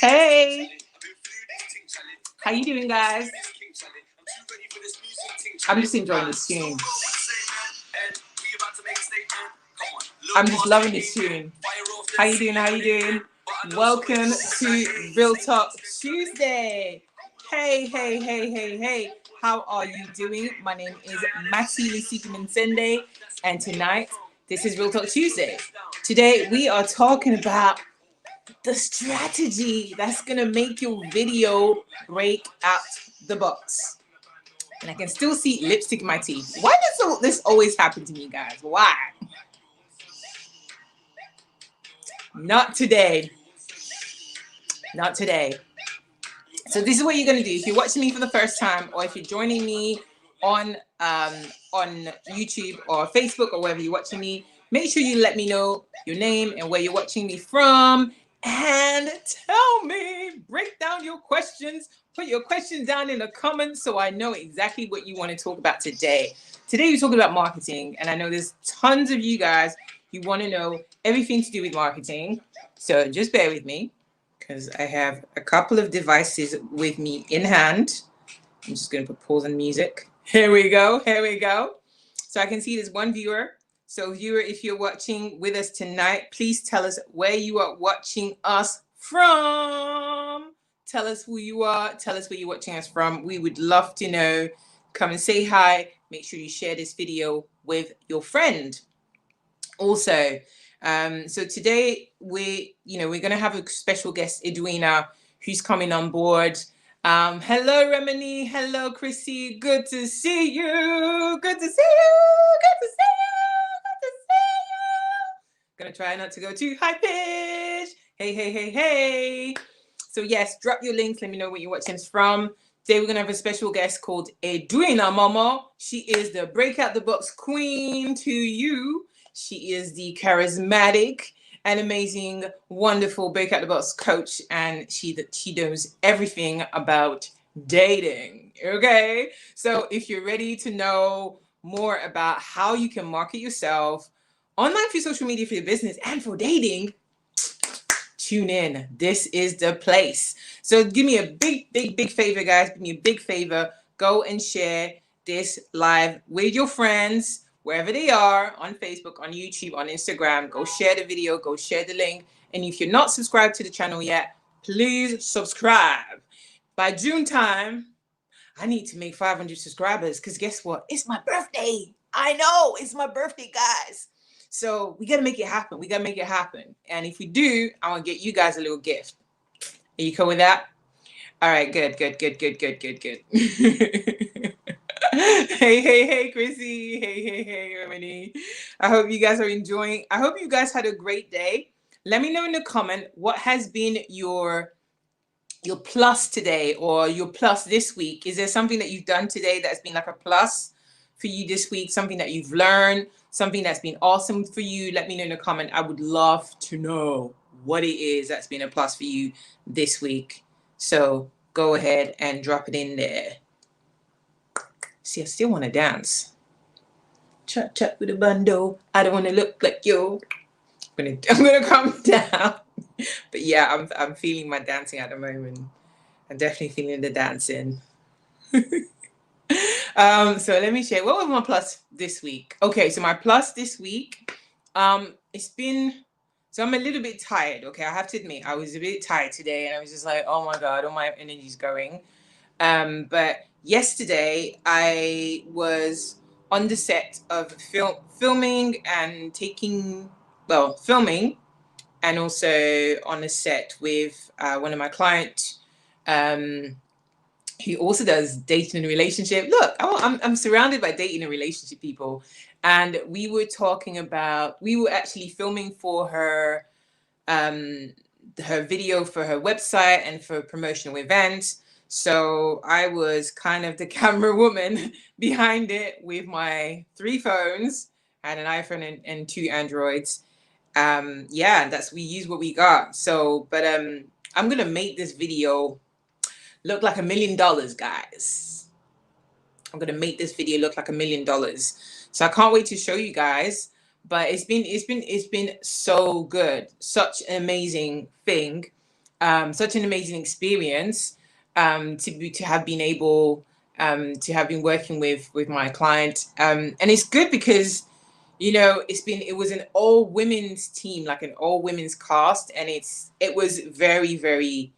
Hey, how you doing, guys? I'm just enjoying this tune. I'm just loving this tune. How you doing? How you doing? Welcome to Real Talk Tuesday. Hey, hey, hey, hey, hey. How are you doing? My name is Mati Lisiki, and tonight, this is Real Talk Tuesday. Today, we are talking about the strategy that's going to make your video break out the box. And I can still see lipstick in my teeth. Why does this always happen to me, guys? Why? Not today. Not today. So this is what you're going to do. If you're watching me for the first time, or if you're joining me on YouTube or Facebook or wherever you're watching me, make sure you let me know your name and where you're watching me from. And tell me, break down your questions. Put your questions down in the comments so I know exactly what you want to talk about today. Today we're talking about marketing. And I know there's tons of you guys who want to know everything to do with marketing. So just bear with me, because I have a couple of devices with me in hand. I'm just going to put pause on music. Here we go. Here we go. So I can see there's one viewer. So viewer, if you're watching with us tonight, please tell us where you are watching us from. Tell us who you are. Tell us where you're watching us from. We would love to know. Come and say hi. Make sure you share this video with your friend. Also, so today we're going to have a special guest, Edwina, who's coming on board. Hello, Remini. Hello, Chrissy. Good to see you. Good to see you. Good to see you. Good to see you. Gonna try not to go too high pitch. Hey, hey, hey, hey. So yes, drop your links. Let me know where you're watching us from. Today we're gonna have a special guest called Edwina Momo. She is the breakout the box queen to you. She is the charismatic and amazing, wonderful breakout the box coach, and she knows everything about dating. Okay, so if you're ready to know more about how you can market yourself online for social media, for your business, and for dating, tune in. This is the place. So give me a big favor, guys. Do me a big favor. Go and share this live with your friends, wherever they are, on Facebook, on YouTube, on Instagram. Go share the video. Go share the link. And if you're not subscribed to the channel yet, please subscribe. By June time, I need to make 500 subscribers, because guess what? It's my birthday. I know. It's my birthday, guys. So we got to make it happen. We got to make it happen. And if we do, I want to get you guys a little gift. Are you cool with that? All right, good. Hey, Chrissy. Hey, Remini. I hope you guys are enjoying. I hope you guys had a great day. Let me know in the comment what has been your plus today, or your plus this week. Is there something that you've done today that's been like a plus for you this week? Something that you've learned, something that's been awesome for you? Let me know in the comment. I would love to know what it is that's been a plus for you this week. So go ahead and drop it in there. See, I still want to dance. Chat with a bundle. I don't want to look like you. I'm gonna calm down. But yeah, I'm feeling my dancing at the moment. I'm definitely feeling the dancing. So let me share. What was my plus this week? Okay, so my plus this week, it's been, so I'm a little bit tired. Okay, I have to admit, I was a bit tired today, and I was just like, oh my God, all my energy's going. But yesterday I was on the set of filming, and also on a set with one of my clients, who also does dating and relationship. Look, I'm surrounded by dating and relationship people, and we were actually filming for her video for her website and for promotional events. So I was kind of the camera woman behind it with my 3 phones. I had an iPhone and 2 Androids. We use what we got. So, but I'm gonna make this video look like $1 million, guys. I'm gonna make this video look like $1 million. So I can't wait to show you guys. but it's been so good, such an amazing thing, such an amazing experience, to have been able, to have been working with my client, and it's good because, you know, it was an all women's team, like an all women's cast, and it was very, very,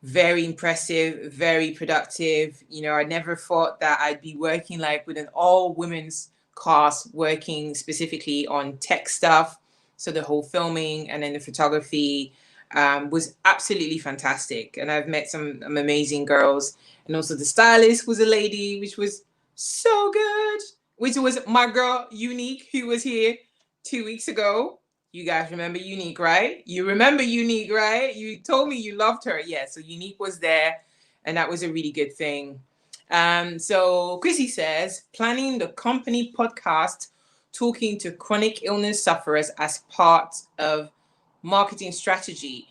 very impressive, very productive. You know, I never thought that I'd be working like with an all women's cast, working specifically on tech stuff. So the whole filming and then the photography, was absolutely fantastic. And I've met some amazing girls. And also the stylist was a lady, which was so good, which was my girl Unique, who was here 2 weeks ago. You guys remember Unique, right? You remember Unique, right? You told me you loved her. Yeah, so Unique was there, and that was a really good thing. So Chrissy says, planning the company podcast, talking to chronic illness sufferers as part of marketing strategy.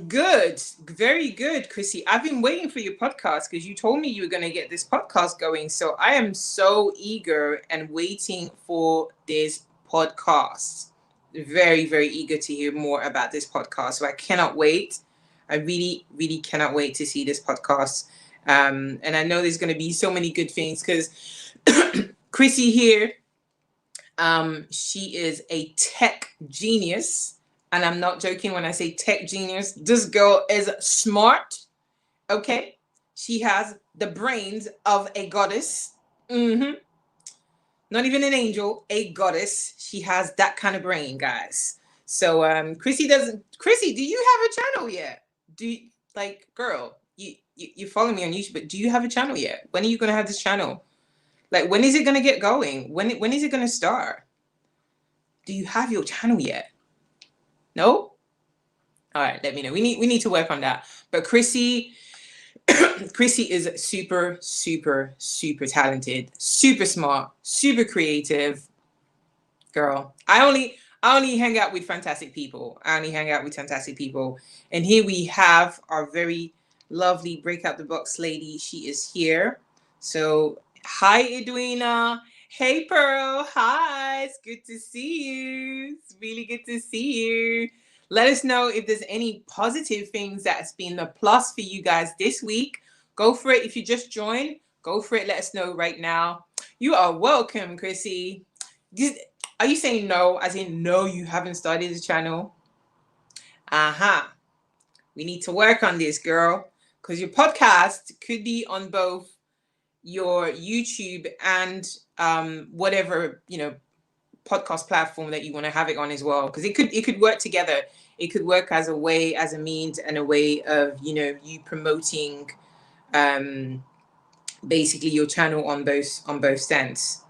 Good, very good, Chrissy. I've been waiting for your podcast because you told me you were going to get this podcast going. So I am so eager and waiting for this podcast. Very, very eager to hear more about this podcast. So I cannot wait. I really, really cannot wait to see this podcast. And I know there's going to be so many good things because Chrissy here, she is a tech genius. And I'm not joking when I say tech genius. This girl is smart. Okay. She has the brains of a goddess. Not even an angel, a goddess. She has that kind of brain, guys. So Chrissy, do you have a channel yet? Girl, you follow me on YouTube, but do you have a channel yet? When are you gonna have this channel? Like, when is it gonna get going? When is it gonna start? Do you have your channel yet? No? All right, let me know. We need to work on that. But Chrissy is super, super, super talented, super smart, super creative. Girl, I only hang out with fantastic people. And here we have our very lovely Breakout the Box lady. She is here. So hi, Edwina. Hey, Pearl. Hi. It's good to see you. It's really good to see you. Let us know if there's any positive things that's been a plus for you guys this week. Go for it. If you just joined, go for it. Let us know right now. You are welcome, Chrissy. Are you saying no, as in no, you haven't started the channel? We need to work on this, girl, because your podcast could be on both your YouTube and whatever, you know, podcast platform that you want to have it on as well, because it could work together. It could work as a means and a way of, you know, you promoting basically your channel on both stands.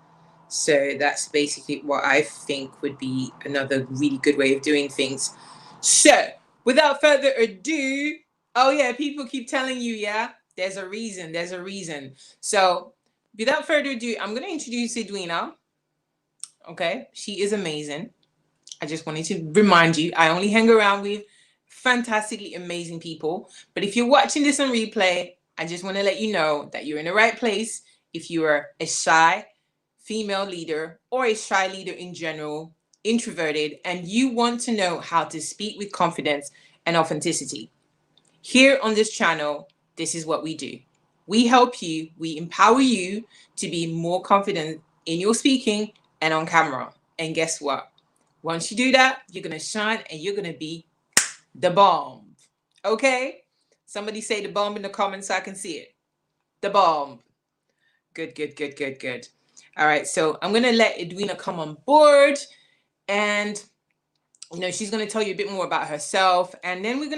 So that's basically what I think would be another really good way of doing things. So without further ado, oh yeah, people keep telling you, yeah, there's a reason. So without further ado, I'm going to introduce Edwina. Okay, she is amazing. I just wanted to remind you, I only hang around with fantastically amazing people. But if you're watching this on replay, I just want to let you know that you're in the right place. If you are a shy female leader or a shy leader in general, introverted, and you want to know how to speak with confidence and authenticity, here on this channel, this is what we do. We help you, we empower you to be more confident in your speaking and on camera. And guess what? Once you do that, you're going to shine and you're going to be the bomb. Okay? Somebody say the bomb in the comments so I can see it. The bomb. Good. All right, so I'm going to let Edwina come on board, and you know, she's going to tell you a bit more about herself, and then we're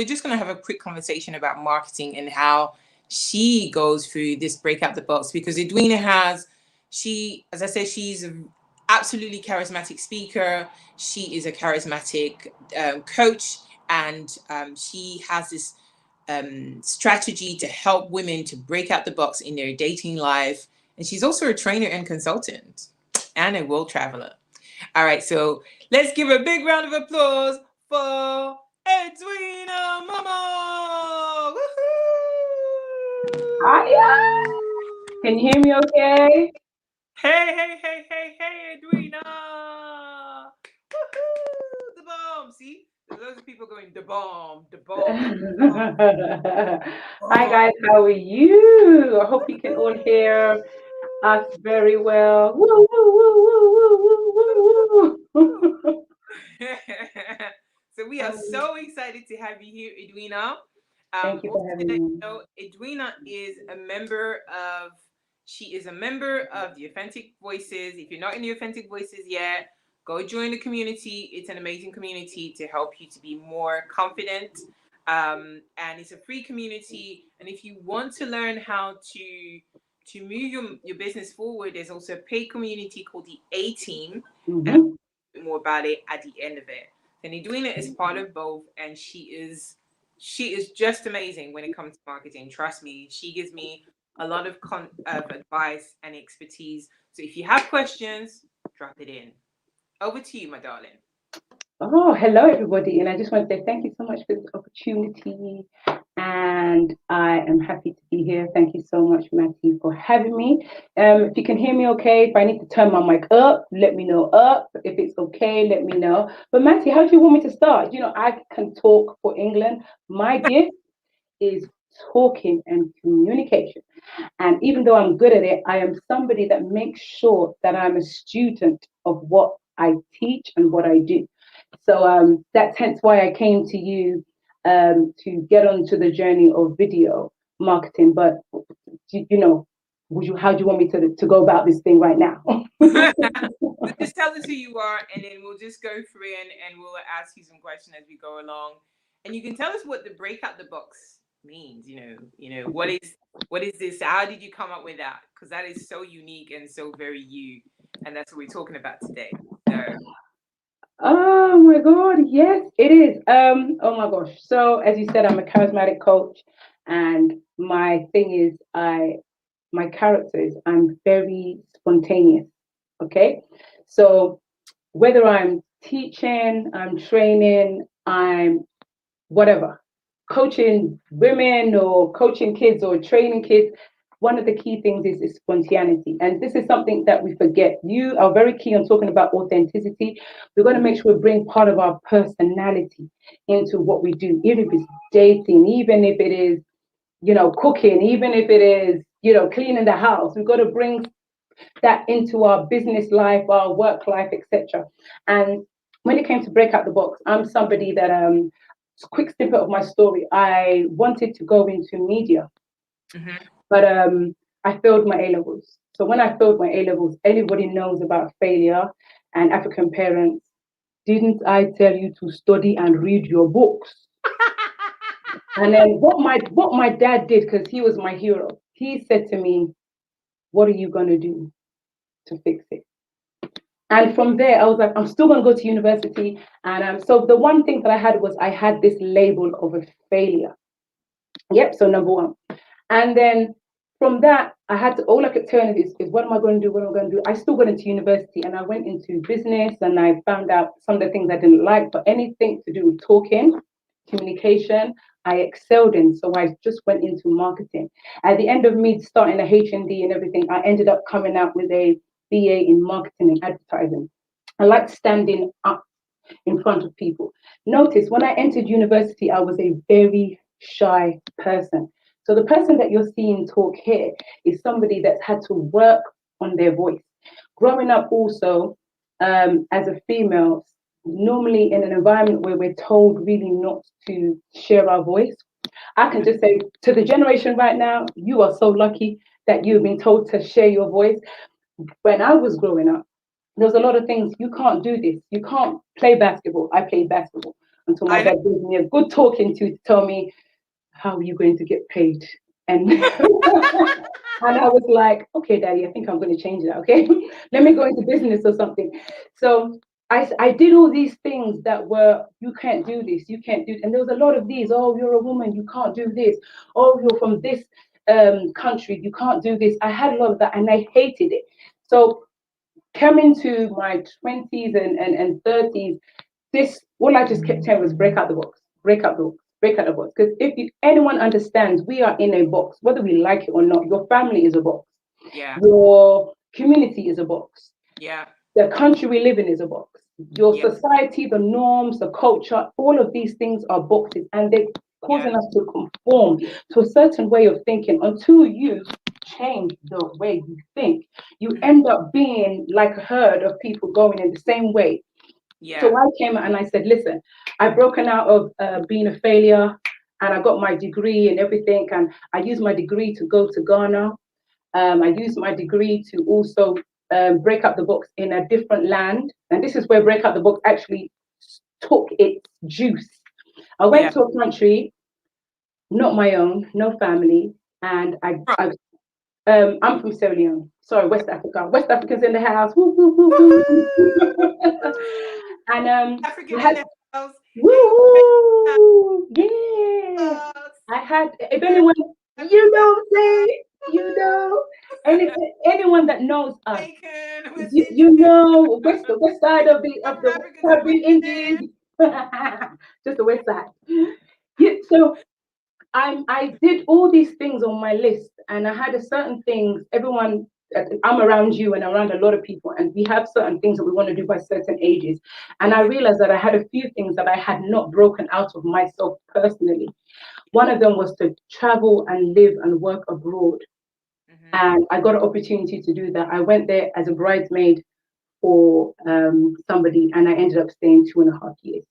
just going to have a quick conversation about marketing and how she goes through this Breakout the Box, because Edwina as I said, she's an absolutely charismatic speaker. She is a charismatic coach, and she has this strategy to help women to break out the box in their dating life. And she's also a trainer and consultant and a world traveler. All right, so let's give a big round of applause for Edwina Mama. Hiya! Can you hear me okay? Hey, hey, hey, hey, hey, Edwina! Woohoo! The bomb. See, there's loads of people going the bomb, the bomb, the Hi bomb. guys, how are you? I hope you can all hear us very well. Woo, woo, woo, woo, woo, woo, woo, woo. So we are so excited to have you here, Edwina. Thank you Also for to let having me. you know, Edwina is a member of. She is a member of the Authentic Voices. If you're not in the Authentic Voices yet, go join the community. It's an amazing community to help you to be more confident. And it's a free community. And if you want to learn how to move your business forward, there's also a paid community called the A Team, and Hmm. more about it at the end of it. And Edwina is part of both, and she is just amazing when it comes to marketing. Trust me, she gives me a lot of advice and expertise. So if you have questions, drop it in. Over to you, my darling. Oh, hello everybody, and I just want to say thank you so much for this opportunity. And I am happy to be here. Thank you so much, Matty, for having me. If you can hear me okay, if I need to turn my mic up, let me know up. If it's okay, let me know. But Matty, how do you want me to start? You know, I can talk for England. My gift is talking and communication. And even though I'm good at it, I am somebody that makes sure that I'm a student of what I teach and what I do. So that's hence why I came to you to get onto the journey of video marketing. But you know, how do you want me to go about this thing right now? So just tell us who you are, and then we'll just go through and we'll ask you some questions as we go along. And you can tell us what the breakout the box means. What is this? How did you come up with that? Because that is so unique and so very you, and that's what we're talking about today. So, Oh my God, yes, it is. Oh my gosh. So as you said, I'm a charismatic coach, and my thing is, my character is I'm very spontaneous. Okay, so whether I'm teaching, I'm training, I'm whatever, coaching women or coaching kids or training kids, one of the key things is spontaneity. And this is something that we forget. You are very key on talking about authenticity. We're going to make sure we bring part of our personality into what we do, even if it's dating, even if it is, cooking, even if it is, cleaning the house. We've got to bring that into our business life, our work life, etc. And when it came to break out the box, I'm somebody that quick snippet of my story. I wanted to go into media, mhm. but I failed my A levels. So when I failed my A levels, everybody knows about failure and African parents. Didn't I tell you to study and read your books? And then what my dad did, because he was my hero, he said to me, "What are you gonna do to fix it?" And from there, I was like, I'm still going to go to university. And so the one thing that I had was I had this label of a failure. Yep. So number one. And then from that, I had to, all I could turn is what am I going to do? What am I going to do? I still went into university and I went into business and I found out some of the things I didn't like, but anything to do with talking, communication, I excelled in. So I just went into marketing. At the end of me starting a HND and everything, I ended up coming out with a BA in marketing and advertising. I like standing up in front of people. Notice when I entered university, I was a very shy person. So the person that you're seeing talk here is somebody that's had to work on their voice. Growing up, also as a female, normally in an environment where we're told really not to share our voice, I can just say to the generation right now, you are so lucky that you've been told to share your voice. When I was growing up, there was a lot of things. You can't do this. You can't play basketball. I played basketball until my I know. dad gave me a good talking to tell me, how are you going to get paid? And and I was like, okay, daddy, I think I'm going to change that. Okay, let me go into business or something. So I did all these things that were, you can't do this, you can't do, and there was a lot of these. Oh, you're a woman, you can't do this. Oh, you're from this country, you can't do this. I had a lot of that, and I hated it. So coming to my 20s and 30s, this all I just kept saying was break out the box, break out the box, break out the box. Because if anyone understands, we are in a box, whether we like it or not. Your family is a box. Yeah. Your Community is a box. Yeah. The country we live in is a box. Your Yeah. society, the norms, the culture, all of these things are boxes, and they're Yeah. causing us to conform to a certain way of thinking. Until you change the way you think, you Mhm. end up being like a herd of people going in the same way. Yeah. So I came out and I said, listen, I've broken out of being a failure, and I got my degree and everything. And I used my degree to go to Ghana. I used my degree to also break up the box in a different land. And this is where break up the box actually took its juice. I Yeah. went to a country, not my own, no family, and I'm from Sierra Leone. Sorry, West Africa. West Africans in the house. Woo, woo, woo, woo. And we African in had the house. In the woo, yeah. house. I had, if anyone, you African know, house. say, you know, any, anyone that knows us, Bacon was you know, west we side got of some the Africans in Caribbean Wicked. Indies, just the west side. Yeah, so I did all these things on my list, and I had a certain things. Everyone, I'm around you and around a lot of people, and we have certain things that we want to do by certain ages. And I Yeah. realized that I had a few things that I had not broken out of myself personally. One of them was to travel and live and work abroad, Mm-hmm. and I got an opportunity to do that. I went there as a bridesmaid for somebody, and I ended up staying 2.5 years.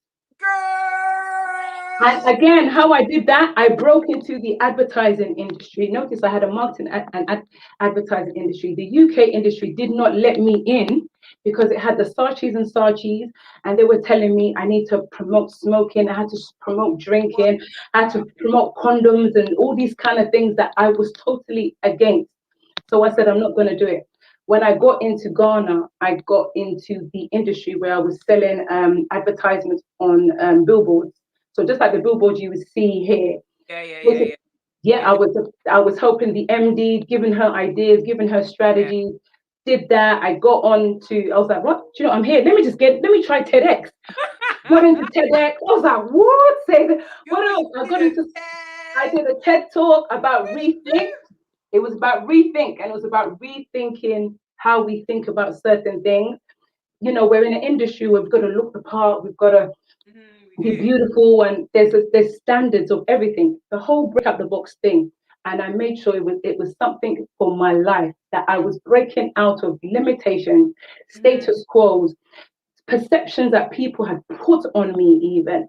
And Girl. again, how I did that, I broke into the advertising industry. Notice I had a marketing and advertising industry. The UK industry did not let me in because it had the Saatchis and Saatchis, and they were telling me I need to promote smoking, I had to promote What? drinking, I had to promote condoms and all these kind of things that I was totally against. So I said, I'm not going to do it. When I got into Ghana, I got into the industry where I was selling advertisements on billboards. So just like the billboards you would see here, Yeah, yeah, yeah, yeah. yeah, Yeah, I was helping the MD, giving her ideas, giving her yeah. strategies. Did that. I got on to. I was like, what? Do you know, I'm here. Let me try TEDx. Got into TEDx. I was like, what? Say that. What Girl, you else? I did got a into. I TED. did a TED talk about rethink. It was about rethink, and it was about rethinking how we think about certain things. You know, we're in an industry where we've got to look the part, we've got to We be do. beautiful, and there's standards of everything. The whole break up the box thing, and I made sure it was something for my life that I was breaking out of limitations, Mm-hmm. status quos, perceptions that people had put on me, even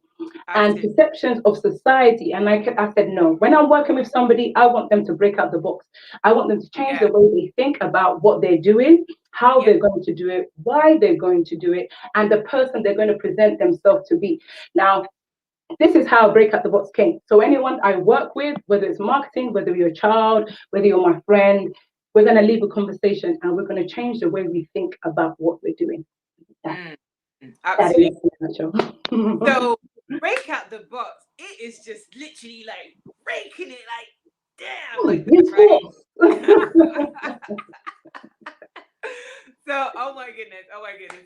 and Absolutely. perceptions of society. And I said, no, when I'm working with somebody, I want them to break out the box. I want them to change Yeah. the way they think about what they're doing, how Yeah. they're going to do it, why they're going to do it, and the person they're going to present themselves to be. Now, this is how break out the box came. So anyone I work with, whether it's marketing, whether you're a child, whether you're my friend, we're going to leave a conversation and we're going to change the way we think about what we're doing. That, Mm, that is absolutely. in a nutshell. So break out the box. It is just literally like raking it like damn like that, Yes, right? So, oh my goodness,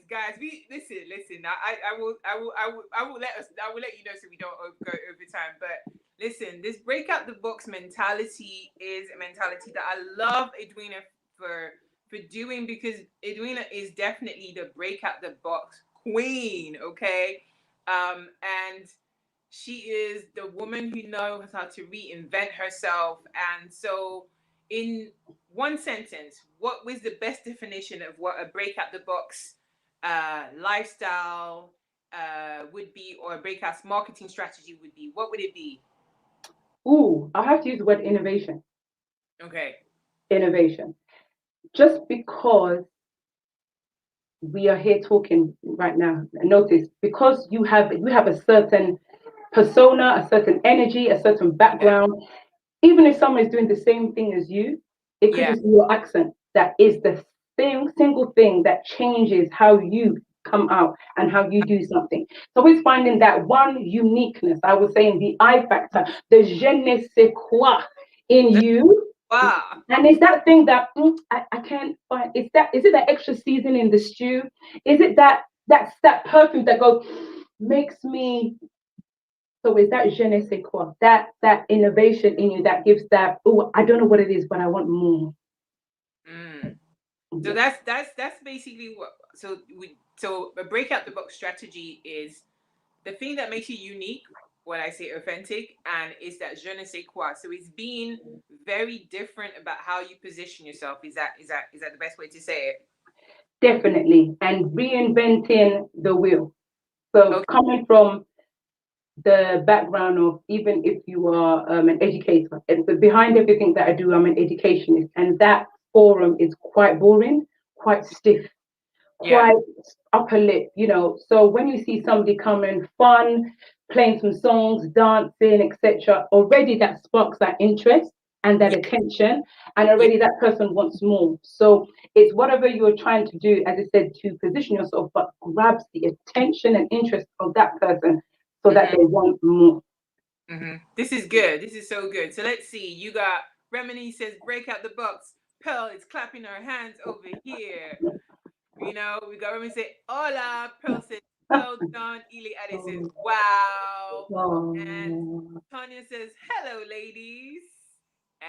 guys. We listen. I will let you know so we don't go over time. But listen, this break out the box mentality is a mentality that I love Edwina for doing because Edwina is definitely the break out the box queen. Okay, and she is the woman who knows how to reinvent herself, and so in one sentence, what was the best definition of what a break out the box lifestyle would be, or a breakout marketing strategy would be? What would it be? Ooh, I have to use the word innovation. Okay. Innovation. Just because we are here talking right now, notice because you have a certain persona, a certain energy, a certain Yeah. background. Even if someone is doing the same thing as you, it could Yeah. just be your accent that is the same single thing that changes how you come out and how you do something. So it's finding that one uniqueness. I was saying the I factor, the je ne sais quoi in you. Wow. And it's that thing that I can't find. Is it that extra season in the stew? Is it that perfume that goes makes me so is that je ne sais quoi, that innovation in you that gives that, oh, I don't know what it is, but I want more. Mm. So that's basically what. So a breakout the box strategy is the thing that makes you unique. When I say authentic, and is that je ne sais quoi. So it's being very different about how you position yourself. Is that the best way to say it? Definitely. And reinventing the wheel. So Okay. coming from the background of, even if you are an educator, but behind everything that I do, I'm an educationist, and that forum is quite boring, quite stiff, Yeah. quite upper lip, you know. So when you see somebody coming fun, playing some songs, dancing, etc., already that sparks that interest and that Yeah. attention, and Yeah. already that person wants more. So it's whatever you're trying to do, as I said, to position yourself, but grabs the attention and interest of that person so that Mm-hmm. they want more. Mm-hmm. This is good. This is so good. So let's see. You got Remini says break out the box. Pearl is clapping her hands over here. We got Remini say hola. Pearl says well done. Ili Ade says wow. And Oh, Tanya says hello, ladies.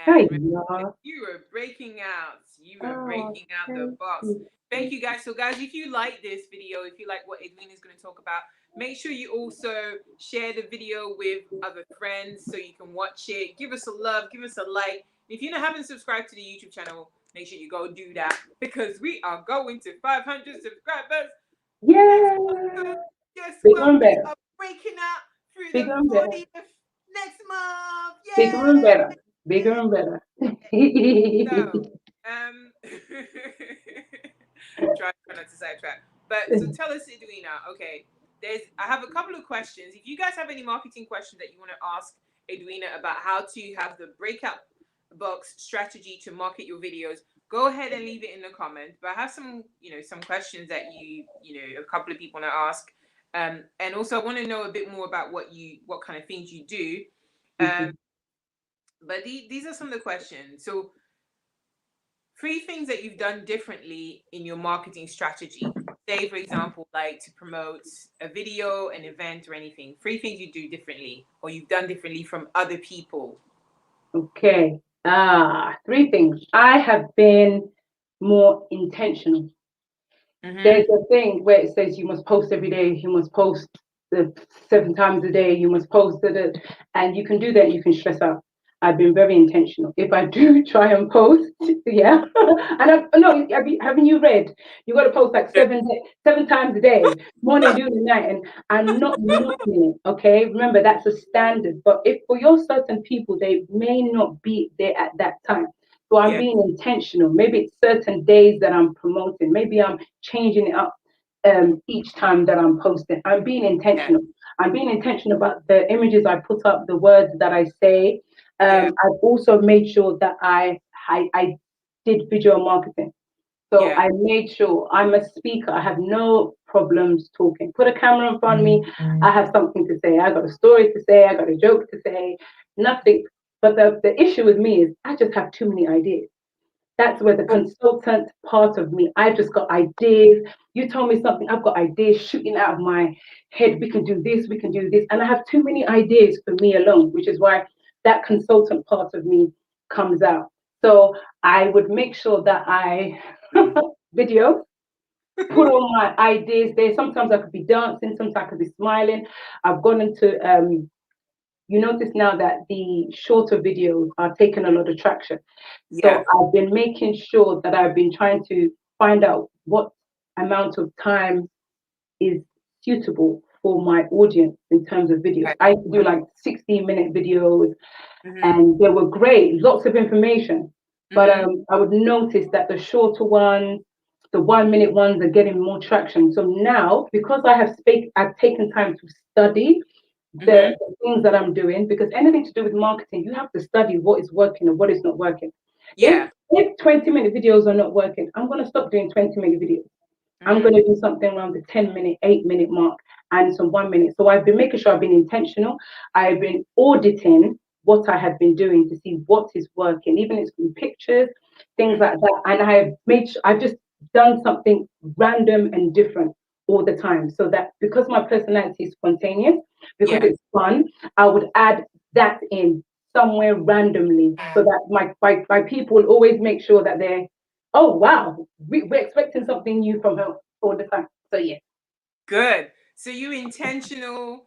hey, And y'all. you are breaking out. You are Oh, breaking out the thank box. you. Thank you guys. So guys, if you like this video, if you like what Edwina is going to talk about, make sure you also share the video with other friends so you can watch it. Give us a love, give us a like. If you haven't subscribed to the YouTube channel, make sure you go do that because we are going to 500 subscribers next Yeah. month. Guess Bigger what? and We better. are breaking out through the Bigger and better. 40th next month. Bigger and Yay! better. Bigger and better. So, try not to sidetrack. But so tell us, Edwina. Okay, I have a couple of questions. If you guys have any marketing questions that you want to ask Edwina about how to have the breakout box strategy to market your videos, go ahead and leave it in the comments. But I have some questions that a couple of people want to ask. And also I want to know a bit more about what kind of things you do. Um, but these are some of the questions. So, three things that you've done differently in your marketing strategy. Say, for example, like to promote a video, an event, or anything. Three things you do differently or you've done differently from other people. Okay. Three things. I have been more intentional. There's Mm-hmm. a thing where it says you must post every day, you must post the 7 times a day, you must post it, and you can do that, you can stress out. I've been very intentional. If I do try and post, yeah, and no, haven't you read? You got to post like 7 times a day, morning, noon, and night, and I'm not knocking it. Okay, remember that's a standard. But if for your certain people, they may not be there at that time. So I'm Yeah, being intentional. Maybe it's certain days that I'm promoting. Maybe I'm changing it up each time that I'm posting. I'm being yeah, intentional. I'm being intentional about the images I put up, the words that I say. yeah, I've also made sure that I did visual marketing. So yeah, I made sure I'm a speaker. I have no problems talking. Put a camera in front of me. I have something to say. I got a story to say. I got a joke to say. Nothing. But the issue with me is I just have too many ideas. That's where the oh, consultant part of me, I've just got ideas. You tell me something, I've got ideas shooting out of my head. We can do this, we can do this. And I have too many ideas for me alone, which is why that consultant part of me comes out. So I would make sure that I video, put all my ideas there. Sometimes I could be dancing, sometimes I could be smiling. I've gone into you notice now that the shorter videos are taking a lot of traction. yeah, So I've been making sure that I've been trying to find out what amount of time is suitable for my audience in terms of videos. right. I used to do like 16-minute videos Mm-hmm. and they were great, lots of information. But Mm-hmm. I would notice that the shorter ones, the 1 minute ones are getting more traction. So now, because I've taken time to study Mm-hmm. the things that I'm doing, because anything to do with marketing, you have to study what is working and what is not working. If Yeah. if 20-minute videos are not working, I'm gonna stop doing 20-minute videos. I'm Mm-hmm. gonna do something around the 10-minute, 8-minute mark and some 1 minute. So I've been making sure I've been intentional. I've been auditing what I have been doing to see what is working, even if it's through pictures, things Mm-hmm. like that. And I have made sure I've just done something random and different all the time. So that because my personality is spontaneous, because Yeah. it's fun, I would add that in somewhere randomly so that my people will always make sure that they're Oh wow, we're expecting something new from her all the time. So yeah. Good. So you intentional.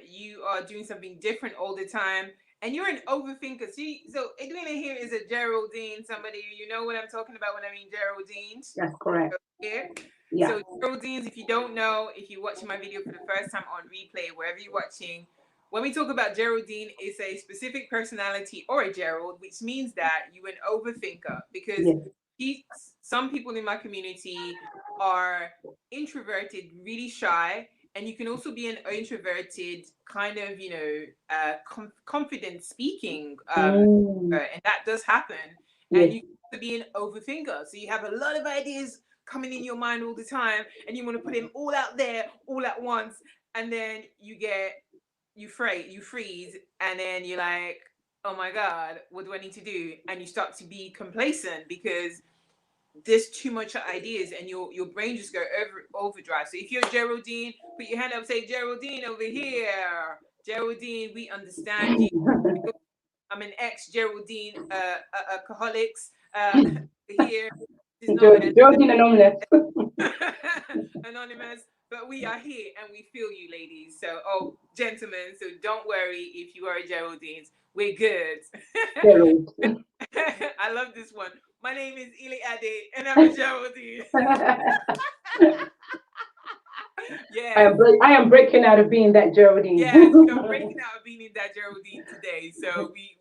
You are doing something different all the time, and you're an overthinker. See, so Edwina here is a Geraldine. Somebody, you know what I'm talking about when I mean Geraldine. That's correct. Here. Yeah. So Geraldines, if you don't know, if you're watching my video for the first time on replay, wherever you're watching, when we talk about Geraldine, it's a specific personality or a Gerald, which means that you're an overthinker because Yes. he, some people in my community are introverted, really shy, and you can also be an introverted kind of, confident speaking, Mm, and that does happen. And yes. you to be an overthinker, so you have a lot of ideas coming in your mind all the time, and you want to put them all out there all at once, and then you freeze, and then you're like, oh my god, what do I need to do? And you start to be complacent because there's too much ideas, and your brain just go overdrive. So if you're Geraldine, put your hand up, say Geraldine over here. Geraldine, we understand you. I'm an ex Geraldine alcoholics here. Is not Geraldine Anonymous. anonymous, but we are here and we feel you, ladies. So, oh, gentlemen, so don't worry if you are Geraldines. We're good. Gerald. I love this one. My name is Ili Ade and I'm a Geraldine. Yes. I am breaking out of being that Geraldine. Yes, we are breaking out of being in that Geraldine today. So we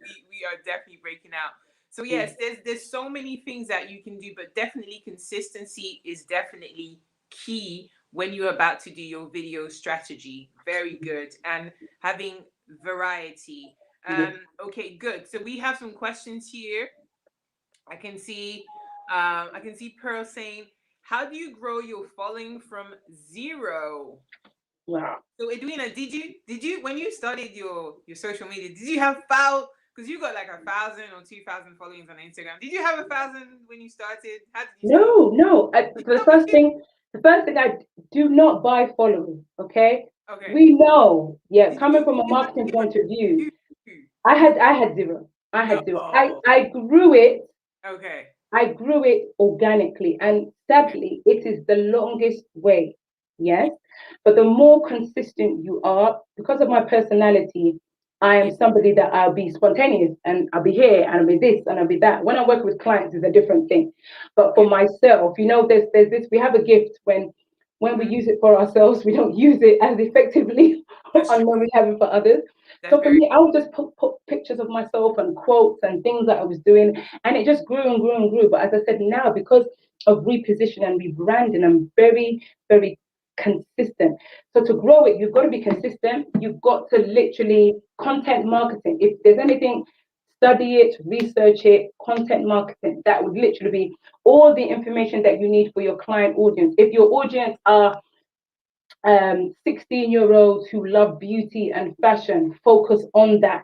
are definitely breaking out. So yes, there's so many things that you can do, but definitely consistency is definitely key when you're about to do your video strategy. Very good. And having variety. Yes. Okay, good. So we have some questions here. I can see Pearl saying, how do you grow your following from zero? Wow. So Edwina, did you when you started your social media, did you have because you got like 1,000 or 2,000 followings on Instagram? Did you have 1,000 when you started? How did you start? No, no. Did The you first thing, I do not buy followers. Okay, okay. we know. Yeah, Did coming you from a did you marketing even point of view, do I Instagram? had I had zero. I had zero. Oh, I grew it. okay. I grew it organically, and Okay. sadly, it is the longest way. Yeah. Yes, but the more consistent you are, because of my personality, I am Yeah. somebody that I'll be spontaneous and I'll be here and I'll be this and I'll be that. When I work with clients, is a different thing. But for Yeah. myself, there's this. We have a gift when we Mm-hmm. use it for ourselves, we don't use it as effectively That's true. on when we have it for others. That's So for very me, I would just put pictures of myself and quotes and things that I was doing, and it just grew and grew and grew. But as I said, now because of reposition and rebranding, I'm very, very consistent. So to grow it, you've got to be consistent. You've got to literally content marketing. If there's anything, study it, research it, content marketing. That would literally be all the information that you need for your client audience. If your audience are 16-year-olds who love beauty and fashion, focus on that.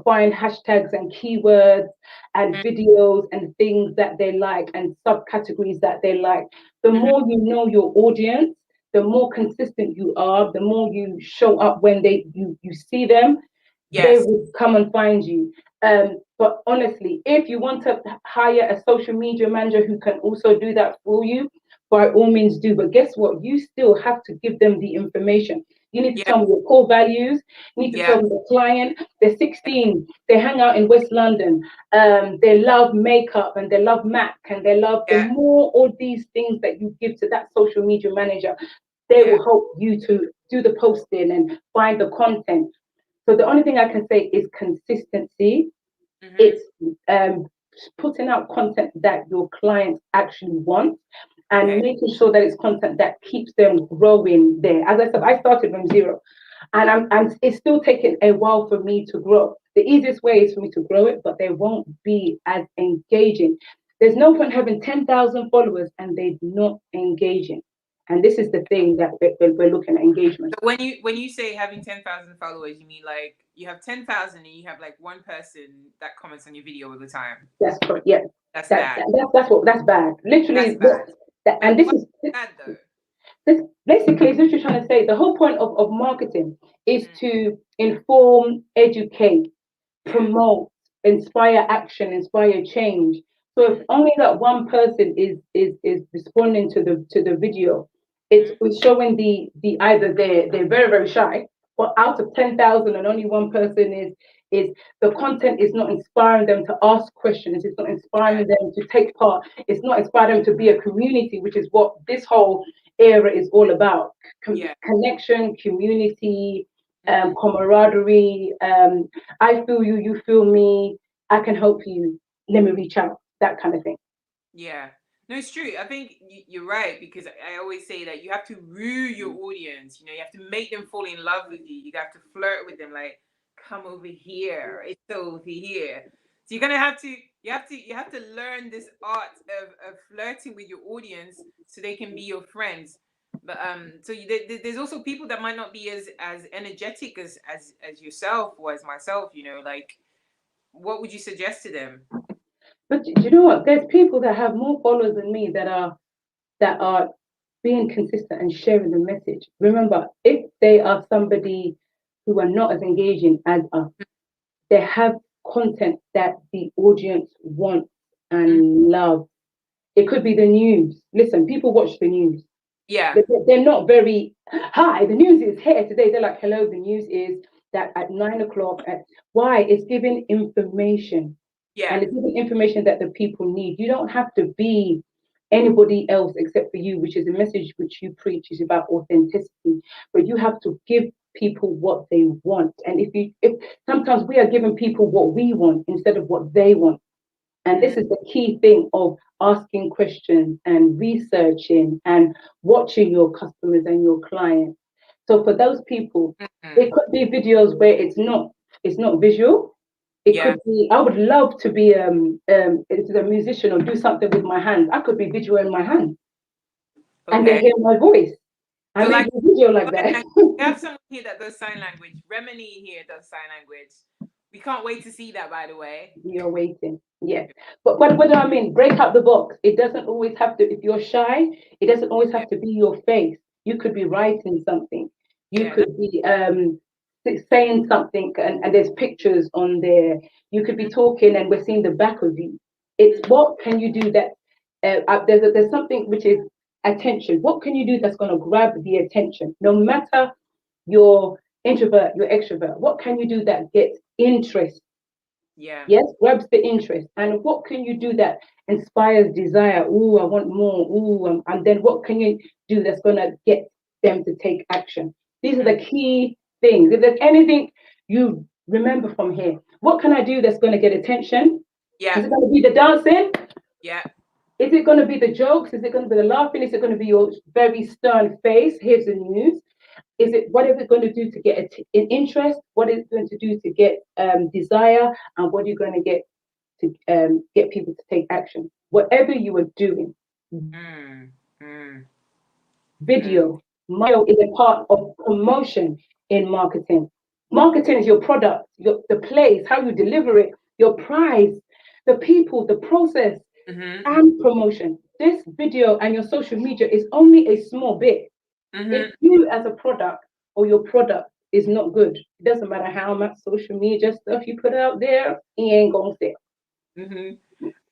Find hashtags and keywords and mm-hmm. videos and things that they like and subcategories that they like. The Mm-hmm. more you know your audience, the more consistent you are, the more you show up when you see them, they Yes. will come and find you. But honestly, if you want to hire a social media manager who can also do that for you, by all means do. But guess what? You still have to give them the information. You need to Yeah. tell me your core values. You need to Yeah. tell me the client. They're 16. They hang out in West London. They love makeup and they love Mac and they love the Yeah. more all these things that you give to that social media manager, they Yeah. will help you to do the posting and find the content. So the only thing I can say is consistency. Mm-hmm. It's um, putting out content that your clients actually want and Okay. making sure that it's content that keeps them growing there. As I said, I started from zero, and it's still taking a while for me to grow. The easiest way is for me to grow it, but they won't be as engaging. There's no point having 10,000 followers and they're not engaging. And this is the thing that we're looking at engagement. So when you say having 10,000 followers, you mean like you have 10,000 and you have like one person that comments on your video all the time. That's correct. Yeah, That's bad. that's bad. That's Literally, bad. and But this why is is bad though? this basically is literally trying to say the whole point of marketing is Mm, to inform, educate, yeah. promote, inspire action, inspire change. So if only that one person is responding to the video, it's showing the either they're very very shy, or out of 10,000 and only one person is the content is not inspiring them to ask questions. It's not Yeah. inspiring them to take part. It's not inspiring them to be a community, which is what this whole era is all about: Yeah. connection, community, Mm-hmm. camaraderie. I feel you, you feel me. I can help you. Let me reach out, that kind of thing. Yeah. No, it's true. I think you're right because I always say that you have to woo your audience. You know, you have to make them fall in love with you. You have to flirt with them, like, come over here. It's over here. So you're gonna have to. You have to learn this art of flirting with your audience so they can be your friends. But so there's also people that might not be as energetic as yourself or as myself. You know, like, what would you suggest to them? But do you know what? There's people that have more followers than me that are being consistent and sharing the message. Remember, if they are somebody who are not as engaging as us, they have content that the audience wants Mm, and love. It could be the news. Listen, people watch the news. yeah. They're not very, hi, the news is here today. They're like, hello, the news is that at 9 o'clock. Why? It's giving information, Yeah. and it's giving information that the people need. You don't have to be anybody else except for you, which is a message which you preach is about authenticity. But you have to give people what they want. And if sometimes we are giving people what we want instead of what they want. And Mm, this is the key thing of asking questions and researching and watching your customers and your clients. So for those people, it mm, could be videos where it's not visual. It yeah. could be, I would love to be into a musician or do something with my hands. I could be visual in my hands and they Okay. hear my voice. I So, may like, do a video like sign that. language. We have someone here that does sign language. Remini here does sign language. We can't wait to see that, by the way. You're waiting. Yes. But what do I mean? Break out the box. It doesn't always have to, if you're shy, it doesn't always Yeah. have to be your face. You could be writing something. You Yeah. could be saying something and there's pictures on there. You could be talking and we're seeing the back of you. It's Mm, what can you do that there's something which is attention. What can you do that's going to grab the attention? No matter your introvert, your extrovert, what can you do that gets interest? yeah. Yes, grabs the interest. And what can you do that inspires desire? Ooh, I want more. Ooh, and then what can you do that's going to get them to take action? These are Mm, the key things. If there's anything you remember from here, what can I do that's going to get attention? yeah. Is it going to be the dancing? Yeah. Is it going to be the jokes? Is it going to be the laughing? Is it going to be your very stern face? Here's the news. Is it what is it going to do to get an interest? What is it going to do to get desire? And what are you going to get people to take action? Whatever you are doing, Mm, mm, mm, video is a part of promotion in marketing. Marketing is your product, the place, how you deliver it, your price, the people, the process, mm-hmm, and promotion. This video and your social media is only a small bit. If mm-hmm, you as a product or your product is not good, it doesn't matter how much social media stuff you put out there, it ain't gonna sell. mm-hmm.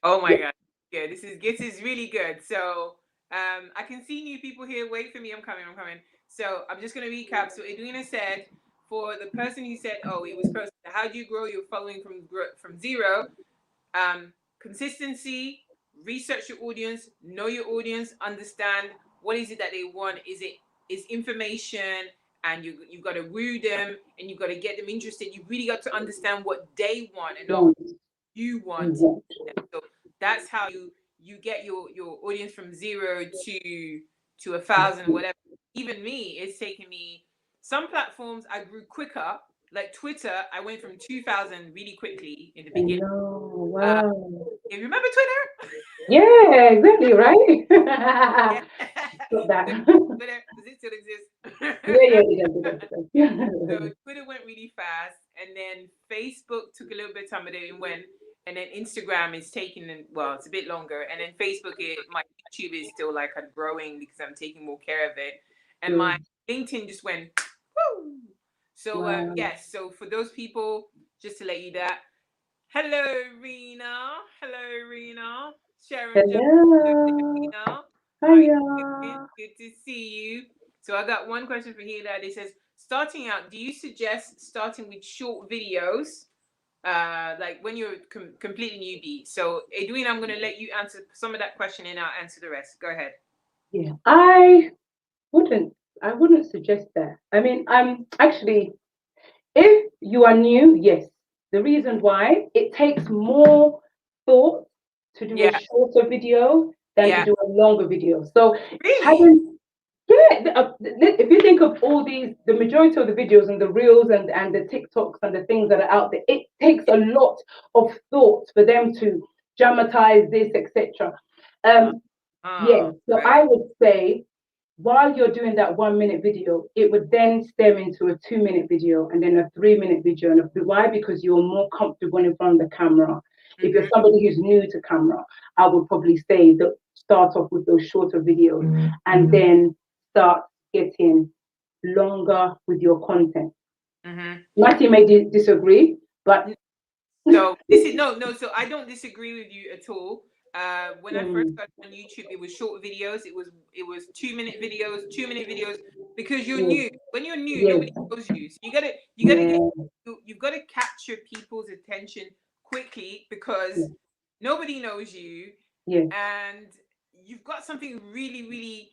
Oh my Yeah. God. Yeah, this is really good. So I can see new people here. Wait for me. I'm coming. I'm coming. So I'm just gonna recap. So Edwina said, for the person who said, oh, it was personal. How do you grow your following from zero? Consistency, research your audience, know your audience, understand what is it that they want. Is information, and you got to woo them, and you got to get them interested. You really got to understand what they want and not what Want, you you want. want. So that's how you get your audience from zero to 1,000, whatever. Even me, it's taken me some platforms I grew quicker. Like Twitter, I went from 2,000 really quickly in the I beginning. know. Uh, Wow. you remember Twitter? Yeah, exactly, right? Yeah. Got Twitter, that. Twitter, does it still Yeah, exist? yeah, yeah, So yeah. Twitter went really fast, and then Facebook took a little bit of time, but then it went, and then Instagram is taking, well, it's a bit longer, and then Facebook, my YouTube is still like growing because I'm taking more care of it, and my Good. LinkedIn just went, woo. So Wow. yes, so for those people, just to let you that. Hello, Rena. Hello, Rena. Sharon Jones. Hello. Rena. How are you Hiya. doing? Good to see you. So I got one question for here that it says, starting out, do you suggest starting with short videos? Like when you're completely newbie. So Edwina, I'm gonna let you answer some of that question and I'll answer the rest. Go ahead. Yeah, wouldn't I wouldn't suggest that. I mean, I'm actually, if you are new, yes. The reason why, it takes more thought to do a Yeah. shorter video than to Yeah. do a longer video. So Really? having, yeah, if you think of all these, the majority of the videos and the reels and the TikToks and the things that are out there, it takes a lot of thought for them to dramatize this, etc. Um, yeah, so I Right. would say while you're doing that 1 minute video, it would then stem into a 2 minute video and then a 3 minute video. And why? Because you're more comfortable in front of the camera. If you're Mm-hmm. somebody who's new to camera, I would probably say that start off with those shorter videos and then start getting longer with your content. Mm-hmm. Matty may disagree, but So this is no. So I don't disagree with you at all. When I first mm, got on YouTube, it was short videos. It was 2 minute videos, 2 minute videos, because you're yes, new. When you're new, yes, nobody knows you. So you gotta get yeah, you've got to capture people's attention quickly because yes, nobody knows you, yes, and you've got something really, really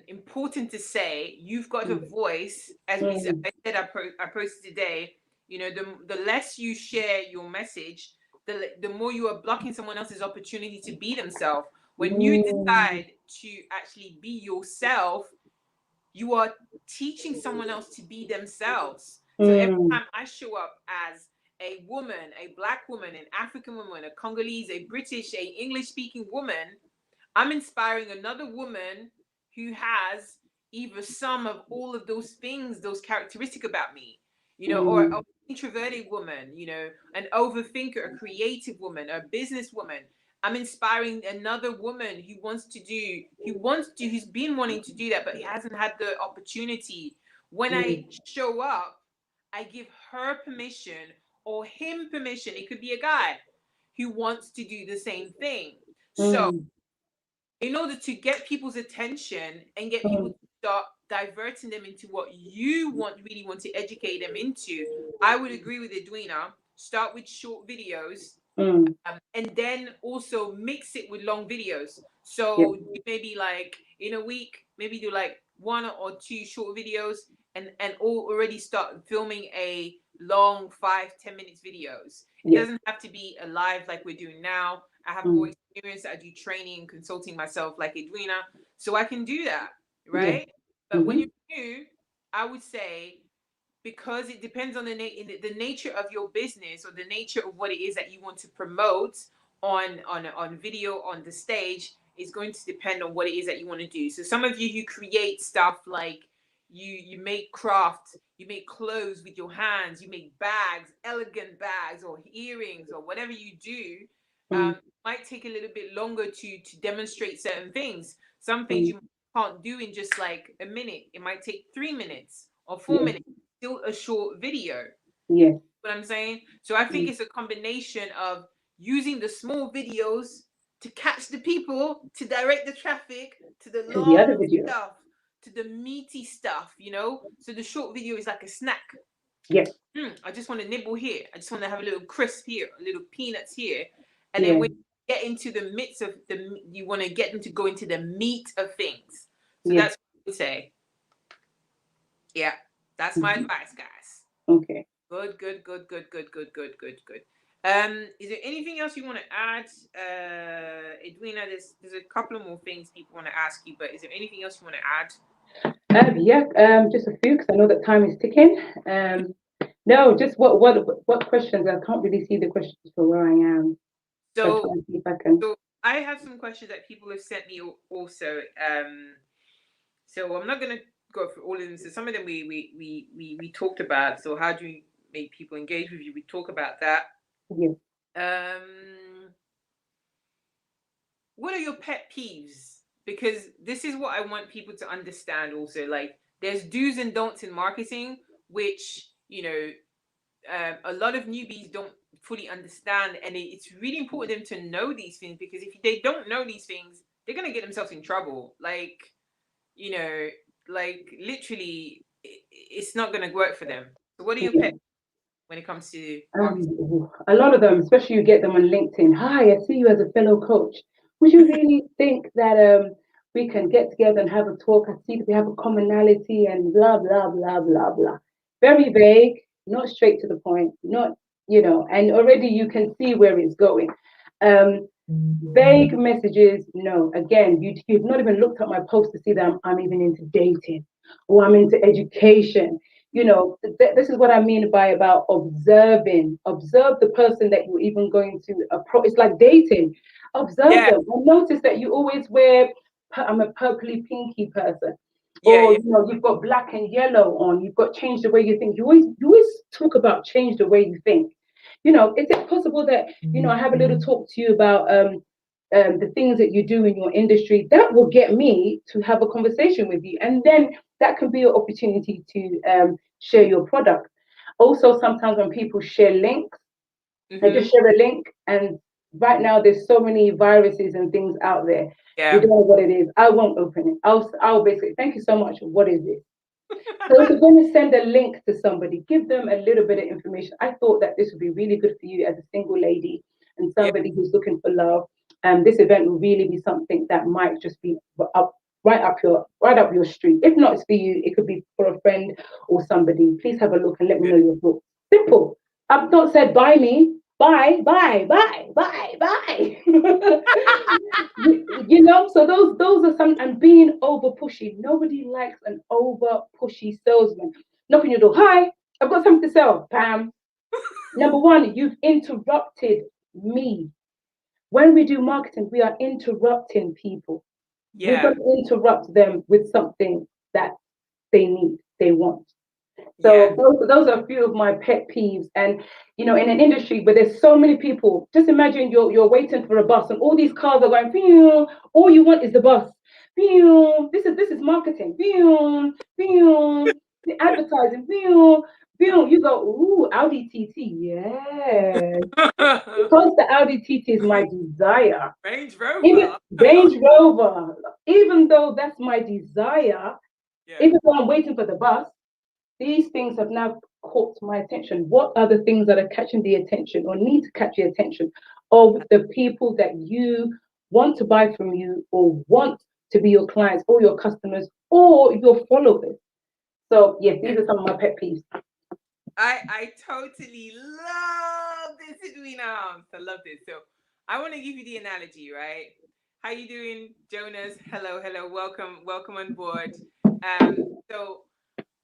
important to say. You've got a mm, voice, as mm, I said, I posted today. You know, the less you share your message, the more you are blocking someone else's opportunity to be themselves. When you mm, decide to actually be yourself, you are teaching someone else to be themselves. So every mm, time I show up as a woman, a black woman, an African woman, a Congolese, a British, a English speaking woman, I'm inspiring another woman who has either some of all of those things, those characteristics about me, or mm, an introverted woman, an overthinker, a creative woman, a businesswoman. I'm inspiring another woman who's been wanting to do that, but he hasn't had the opportunity. When I mm, show up, I give her permission or him permission. It could be a guy who wants to do the same thing. So mm, in order to get people's attention and get people mm, to start diverting them into what you really want to educate them into, I would agree with Edwina. Start with short videos, mm. and then also mix it with long videos. Yep, So maybe like in a week, maybe do like 1 or 2 short videos, and already start filming a long 5-10 minutes videos. It yep, doesn't have to be a live like we're doing now. I have more mm, experience. I do training and consulting myself like Edwina, so I can do that, yeah, right? But when mm-hmm, you're new, I would say, because it depends on the nature of your business or the nature of what it is that you want to promote on video on the stage, is going to depend on what it is that you want to do. So some of you who create stuff like you make craft, you make clothes with your hands, you make bags, elegant bags or earrings or whatever you do, mm, might take a little bit longer to demonstrate certain things. Some things mm, you can't do in just like a minute. It might take 3 minutes or four yeah, minutes Still a short video. yes, What I'm saying? So I think mm. it's a combination of using the small videos to catch the people, to direct the traffic, to the To the other long video, stuff, to the meaty stuff. So the short video is like a snack. yeah, I just want to nibble here. I just want to have a little crisp here, a little peanuts here. And then yeah, when you get into the midst of you want to get them to go into the meat of things. So yeah, that's what I would say. Yeah, that's my mm-hmm. advice, guys. Okay. Good, good, good, good, good, good, good, good, good. Is there anything else you want to add, Edwina? There's a couple of more things people want to ask you, but is there anything else you want to add? Yeah, just a few because I know that time is ticking. No, just what questions? I can't really see the questions for where I am. So I'll try So, and see if I can. so I have some questions that people have sent me also. So I'm not gonna go through all of them. So some of them we talked about. So how do you make people engage with you? We talk about that. Yeah. Um, what are your pet peeves? Because this is what I want people to understand also. Like, there's do's and don'ts in marketing, which, a lot of newbies don't fully understand, and it's really important them to know these things, because if they don't know these things, they're gonna get themselves in trouble. Like, you know, like literally, it's not gonna work for them. So, what are your Yeah. pets when it comes to marketing? A lot of them, especially you get them on LinkedIn. Hi, I see you as a fellow coach. Would you really think that we can get together and have a talk? I see that we have a commonality and blah blah blah blah blah. Very vague, not straight to the point, not and already you can see where it's going. Vague messages, no. Again, you've not even looked at my post to see that I'm even into dating or I'm into education. This is what I mean by about observing. Observe the person that you're even going to approach. It's like dating. Observe Yeah, them. I notice that you always wear. I'm a purpley pinky person, yeah, or yeah, you've got black and yellow on. You've got change the way you think. You always talk about change the way you think. Is it possible that I have a little talk to you about the things that you do in your industry that will get me to have a conversation with you, and then that can be an opportunity to share your product. Also, sometimes when people share links, they mm-hmm, just share a link, and right now there's so many viruses and things out there. We yeah, don't know what it is. I won't open it. I'll basically, thank you so much. What is it? So if you're going to send a link to somebody, give them a little bit of information. I thought that this would be really good for you as a single lady and yeah, somebody who's looking for love. This event will really be something that might just be up right up your street. If not, it's for you. It could be for a friend or somebody. Please have a look and let me yeah. know your thoughts. Simple. I've not said buy me. Buy, buy, buy, buy, buy. So those are some, and being over pushy. Nobody likes an over pushy salesman. Knock on your door. Hi, I've got something to sell. Bam. Number one, you've interrupted me. When we do marketing, we are interrupting people. We're Yeah, going to interrupt them with something that they need, they want. yeah, So those are a few of my pet peeves. And in an industry where there's so many people, just imagine you're waiting for a bus and all these cars are going. Pew, all you want is the bus. Pew, this is marketing. Pew, pew, the advertising. Pew, pew. You go, ooh, Audi TT, yes, because the Audi TT is my desire. Range Even Rover. Range Rover, even though that's my desire, Yeah, even though I'm waiting for the bus, these things have now caught my attention. What are the things that are catching the attention or need to catch the attention of the people that you want to buy from you or want to be your clients or your customers or your followers? So, yes, yeah. these are some of my pet peeves. I totally love this, Edwina. I love this. So I want to give you the analogy, right? How you doing, Jonas? Hello, hello. Welcome on board. So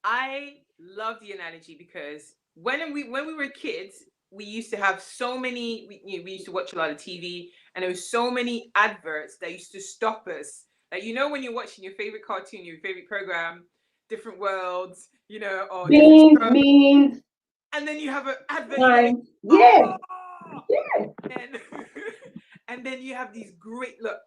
I love the analogy because when we were kids, we used to have so many. We used to watch a lot of TV, and there was so many adverts that used to stop us. Like, when you're watching your favorite cartoon, your favorite program, different worlds, or different Beans, shows, means, and then you have an advert. You're like, times. oh, Yeah, yeah, and and then you have these great look.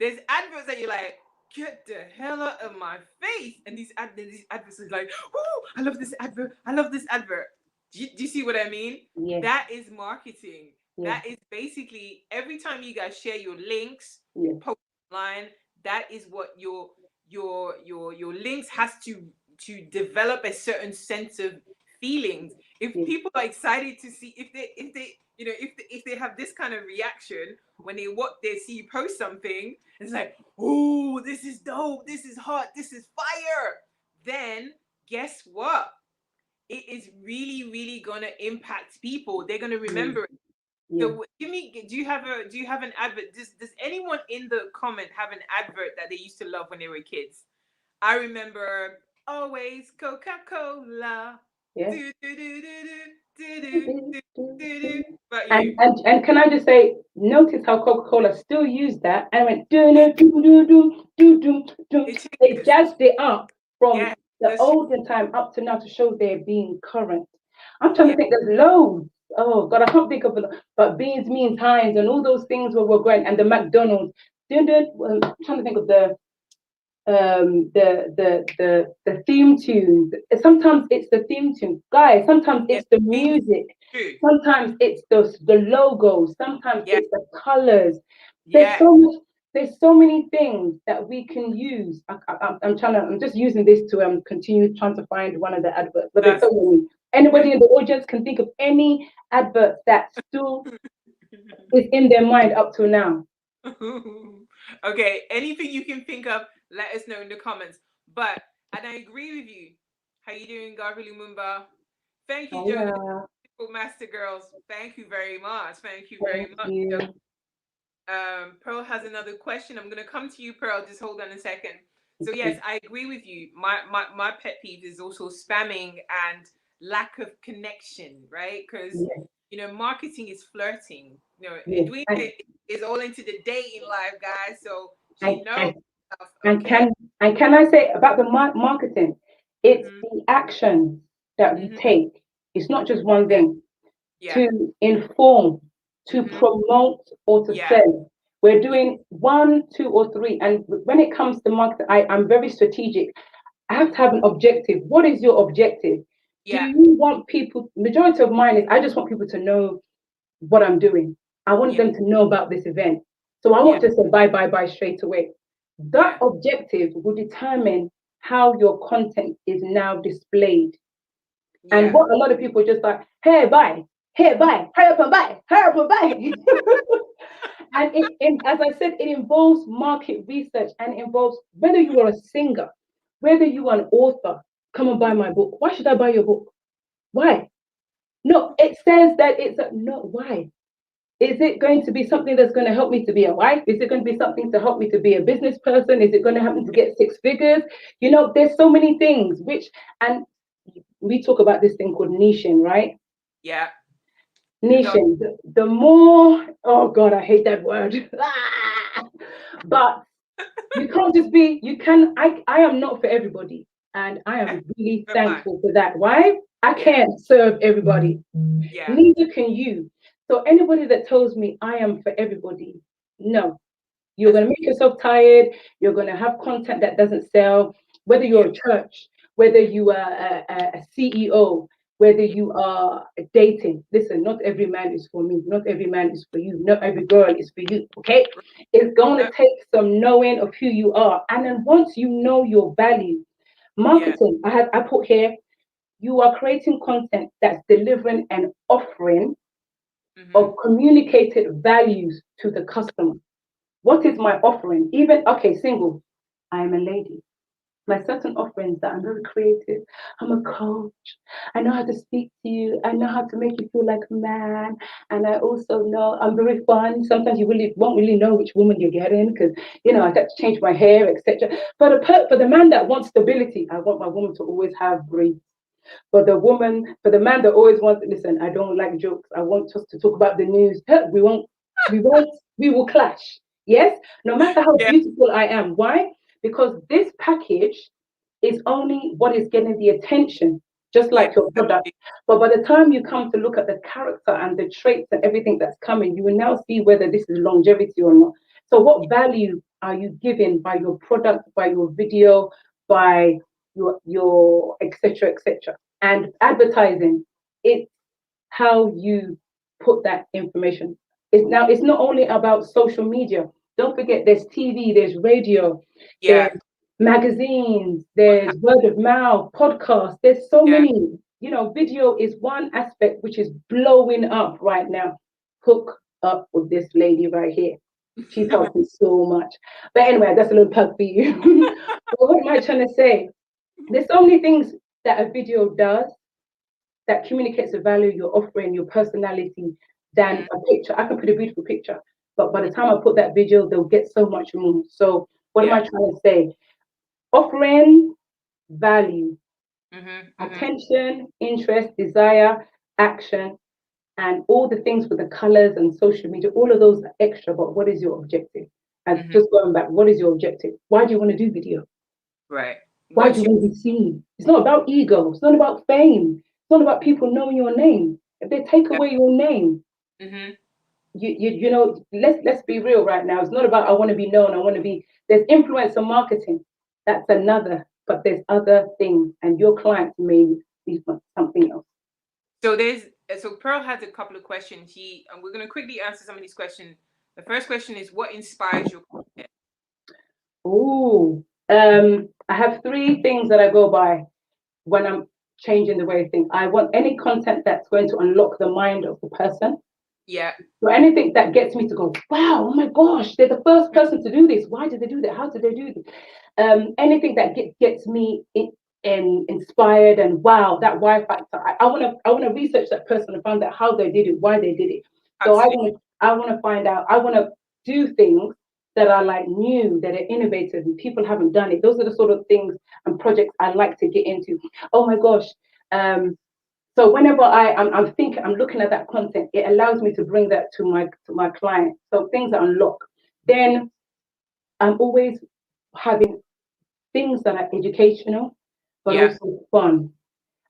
There's adverts that you're like, get the hell out of my face. And these adverts are like, oh, I love this advert. I love this advert. Do you see what I mean? yeah, That is marketing. yeah, That is basically every time you guys share your links, yeah, post online, that is what your links has to develop a certain sense of feelings. If yeah, people are excited to see, if they if they have this kind of reaction when they see you post something, it's like, oh, this is dope, this is hot, this is fire. Then guess what? It is really, really gonna impact people. They're gonna yeah, remember it. yeah. So give me, do you have an advert? Does anyone in the comment have an advert that they used to love when they were kids? I remember always Coca-Cola. Yeah. Do do do do do do do do do. About And, you? and and can I just say, notice how Coca-Cola still used that and went do do do do do do do do. It They changes. jazzed it up from Yeah, the that's olden time up to now to show they're being current. I'm trying to yeah. think. There's loads. Oh God, I can't think of it. But beans mean times and all those things where we're going and the McDonald's. I'm trying to think of the the theme tunes. Sometimes it's the theme tune, guys. Sometimes Yeah. it's the music. True. Sometimes it's the logos. Sometimes Yeah. it's the colors. There's Yeah. so much. There's so many things that we can use. I'm trying to. I'm just using this to continue trying to find one of the adverts. But there's That's so many. Anybody in the audience can think of any advert that still is in their mind up to now. okay. Anything you can think of, let us know in the comments. But and I agree with you. How you doing, Garvey Lumumba? Thank you, Jonah. Hiya. Master Girls. Thank you very much. Thank you very Thank much. you. Pearl has another question. I'm gonna come to you, Pearl. Just hold on a second. So yes, I agree with you. My pet peeve is also spamming and lack of connection, right? Because Yes, marketing is flirting. yes. Edwina is all into the dating life, guys. So she And, knows and stuff. And Okay. can I say about the marketing? It's Mm-hmm. the actions that we Mm-hmm. take. It's not just one Yeah. thing Yeah. to inform, to Mm-hmm. promote, or to Yeah. sell. We're Yeah. doing one, two, or three. And when it comes to marketing, I'm very strategic. I have to have an objective. What is your objective? Do Yeah. you want people? Majority of mine is I just want people to know what I'm doing. I want Yeah. them to know about this event. So I Yeah. won't just say bye, bye, bye straight away. That Yeah. objective will determine how your content is now displayed. And Yeah. what a lot of people just like, hey, bye, hey, bye, hurry up and buy, hurry up and buy. And as I said, it involves market research and it involves whether you are a singer, whether you are an author, come and buy my book. Why should I buy your book? Why? No, it says that it's a, no, why? Is it going to be something that's going to help me to be a wife? Is it going to be something to help me to be a business person? Is it going to help me to get six figures? There's so many things and we talk about this thing called niching, right? Yeah. You know. Niching. The more, oh God, I hate that word. But you can't just be, I am not for everybody. And I am really Never mind. thankful for that. Why? I Yeah. can't serve everybody. Yeah. Neither can you. So anybody that tells me I am for everybody, no. You're That's going to make yourself tired. You're going to have content that doesn't sell, whether yeah. you're a church, whether you are a CEO, whether you are dating. Listen, not every man is for me. Not every man is for you. Not every girl is for you. Okay? It's going to Yeah. take some knowing of who you are. And then once you know your value, Yeah. marketing, I put here, you are creating content that's delivering and offering Mm-hmm. of communicated values to the customer. What is my offering? Even, okay, single, I am a lady. My certain offerings that I'm very creative. I'm a coach. I know how to speak to you. I know how to make you feel like a man. And I also know I'm very fun. Sometimes you really won't really know which woman you're getting because, I got to change my hair, etc. For the man that wants stability, I want my woman to always have braids. For the man that always wants to listen, I don't like jokes. I want us to talk about the news. We will clash. Yes, no matter how Yeah. beautiful I am. Why? Because this package is only what is getting the attention, just Yeah. like your product. But by the time you come to look at the character and the traits and everything that's coming, you will now see whether this is longevity or not. So, what value are you giving by your product, by your video, by your etc. etc. And advertising, it's how you put that information. It's not only about social media. Don't forget there's TV, there's radio, Yeah. there's magazines, What hap- there's word of mouth, podcasts. There's so Yeah. many. Video is one aspect which is blowing up right now. Hook up with this lady right here. She's helping so much. But anyway, that's a little plug for you. But what am I trying to say? There's so many things that a video does that communicates the value you're offering, your personality, than Mm, a picture. I can put a beautiful picture, but by the time I put that video, they'll get so much more. So, what am yeah. I trying to say? Offering value, Mm-hmm. Mm-hmm. attention, interest, desire, action, and all the things with the colors and social media, all of those are extra. But what is your objective? And Mm-hmm. just going back, what is your objective? Why do you want to do video? Right. Why do What's you your want to be seen? It's not about ego. It's not about fame. It's not about people knowing your name. If they take yeah. away your name, Mm-hmm. let's be real right now. It's not about I want to be known. I want to be. There's influencer marketing. That's another, but there's other things, and your clients may be something else. So Pearl has a couple of questions. And we're going to quickly answer some of these questions. The first question is, what inspires your content? Oh, I have three things that I go by when I'm changing the way I think. I want any content that's going to unlock the mind of the person. Yeah. So anything that gets me to go, wow, oh my gosh, they're the first person to do this. Why did they do that? How did they do this? Anything that gets me inspired and wow, that why factor. I want to research that person and find out how they did it, why they did it. So Absolutely. I want to find out. I want to do things that are like new, that are innovative, and people haven't done it. Those are the sort of things and projects I like to get into. Oh my gosh. So whenever I'm thinking, I'm looking at that content, it allows me to bring that to my client. So things that unlock. Then I'm always having things that are educational, but Yeah. also fun.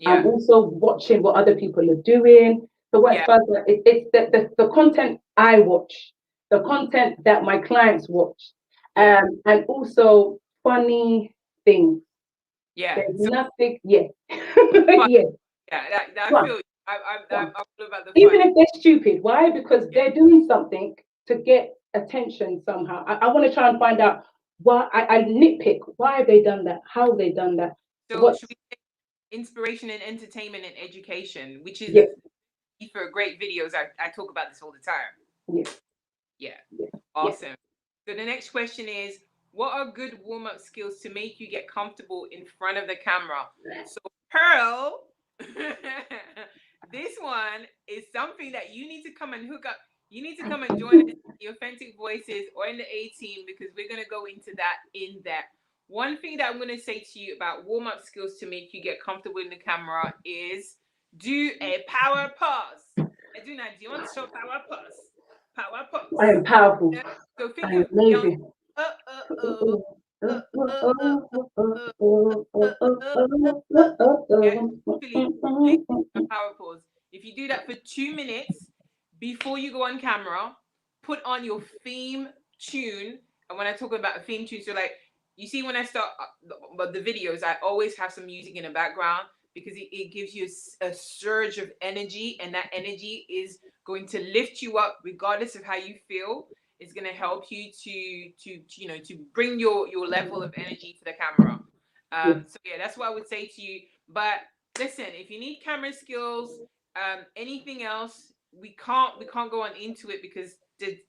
I'm Yeah. also watching what other people are doing. So what's Yeah. further, it's the content I watch, the content that my clients watch, Yeah. and also funny things. Yeah. There's So nothing, yes, fun. yes, Yeah. I fun, feel you. fun. I'm all about the Even fun. if they're stupid. Why? Because Yeah. they're doing something to get attention somehow. I want to try and find out why. I nitpick. Why have they done that? How have they done that? So What? should we say inspiration and entertainment and education, which is Yes, the key for great videos. I talk about this all the time. yes, Yeah. yes, yes. Awesome. So the next question is, what are good warm-up skills to make you get comfortable in front of the camera? So Pearl, this one is something that you need to come and hook up. You need to come and join us in the Authentic Voices or in the A team, because we're going to go into that in depth. One thing that I'm going to say to you about warm-up skills to make you get comfortable in the camera is do a power pause. Edwina, do you want to show power pause? Power I pause. am powerful. Yeah. So I think am of Beyonce. amazing. Uh, uh, uh, uh, uh, uh, uh, uh, yeah. Actually, literally a power pause. If you do that for 2 minutes before you go on camera, put on your theme tune. And when I talk about a theme tune, so like you see when I start the videos, I always have some music in the background because it gives you a surge of energy, and that energy is going to lift you up regardless of how you feel. It's going to help you to bring your level of energy to the camera. Yes, So yeah, that's what I would say to you. But listen, if you need camera skills, anything else, we can't go on into it because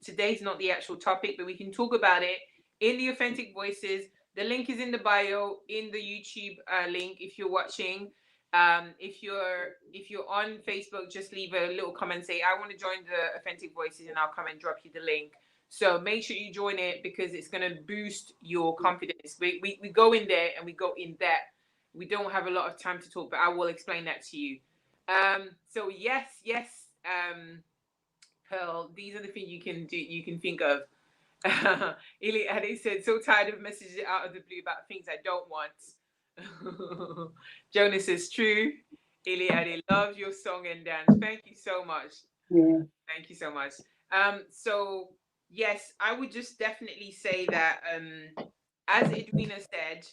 today's not the actual topic, but we can talk about it in the Authentic Voices. The link is in the bio in the YouTube link if you're watching. If you're on Facebook, just leave a little comment, say I want to join the Authentic Voices, and I'll come and drop you the link. So make sure you join it because it's going to boost your confidence. We go in there and we go in depth. We don't have a lot of time to talk, but I will explain that to you. So yes, Pearl, these are the things you can do, you can think of. Ili Ade said, so tired of messages out of the blue about things I don't want. Jonas says, true. Ili Ade loves your song and dance. Thank you so much. yeah. Thank you so much. So yes, I would just definitely say that as Edwina said,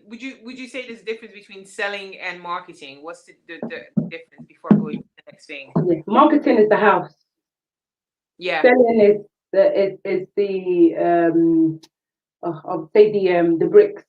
would you say there's a difference between selling and marketing? What's the difference before I go into the next thing? Yes. Marketing is the house. Yeah. Selling is the I'll say the bricks.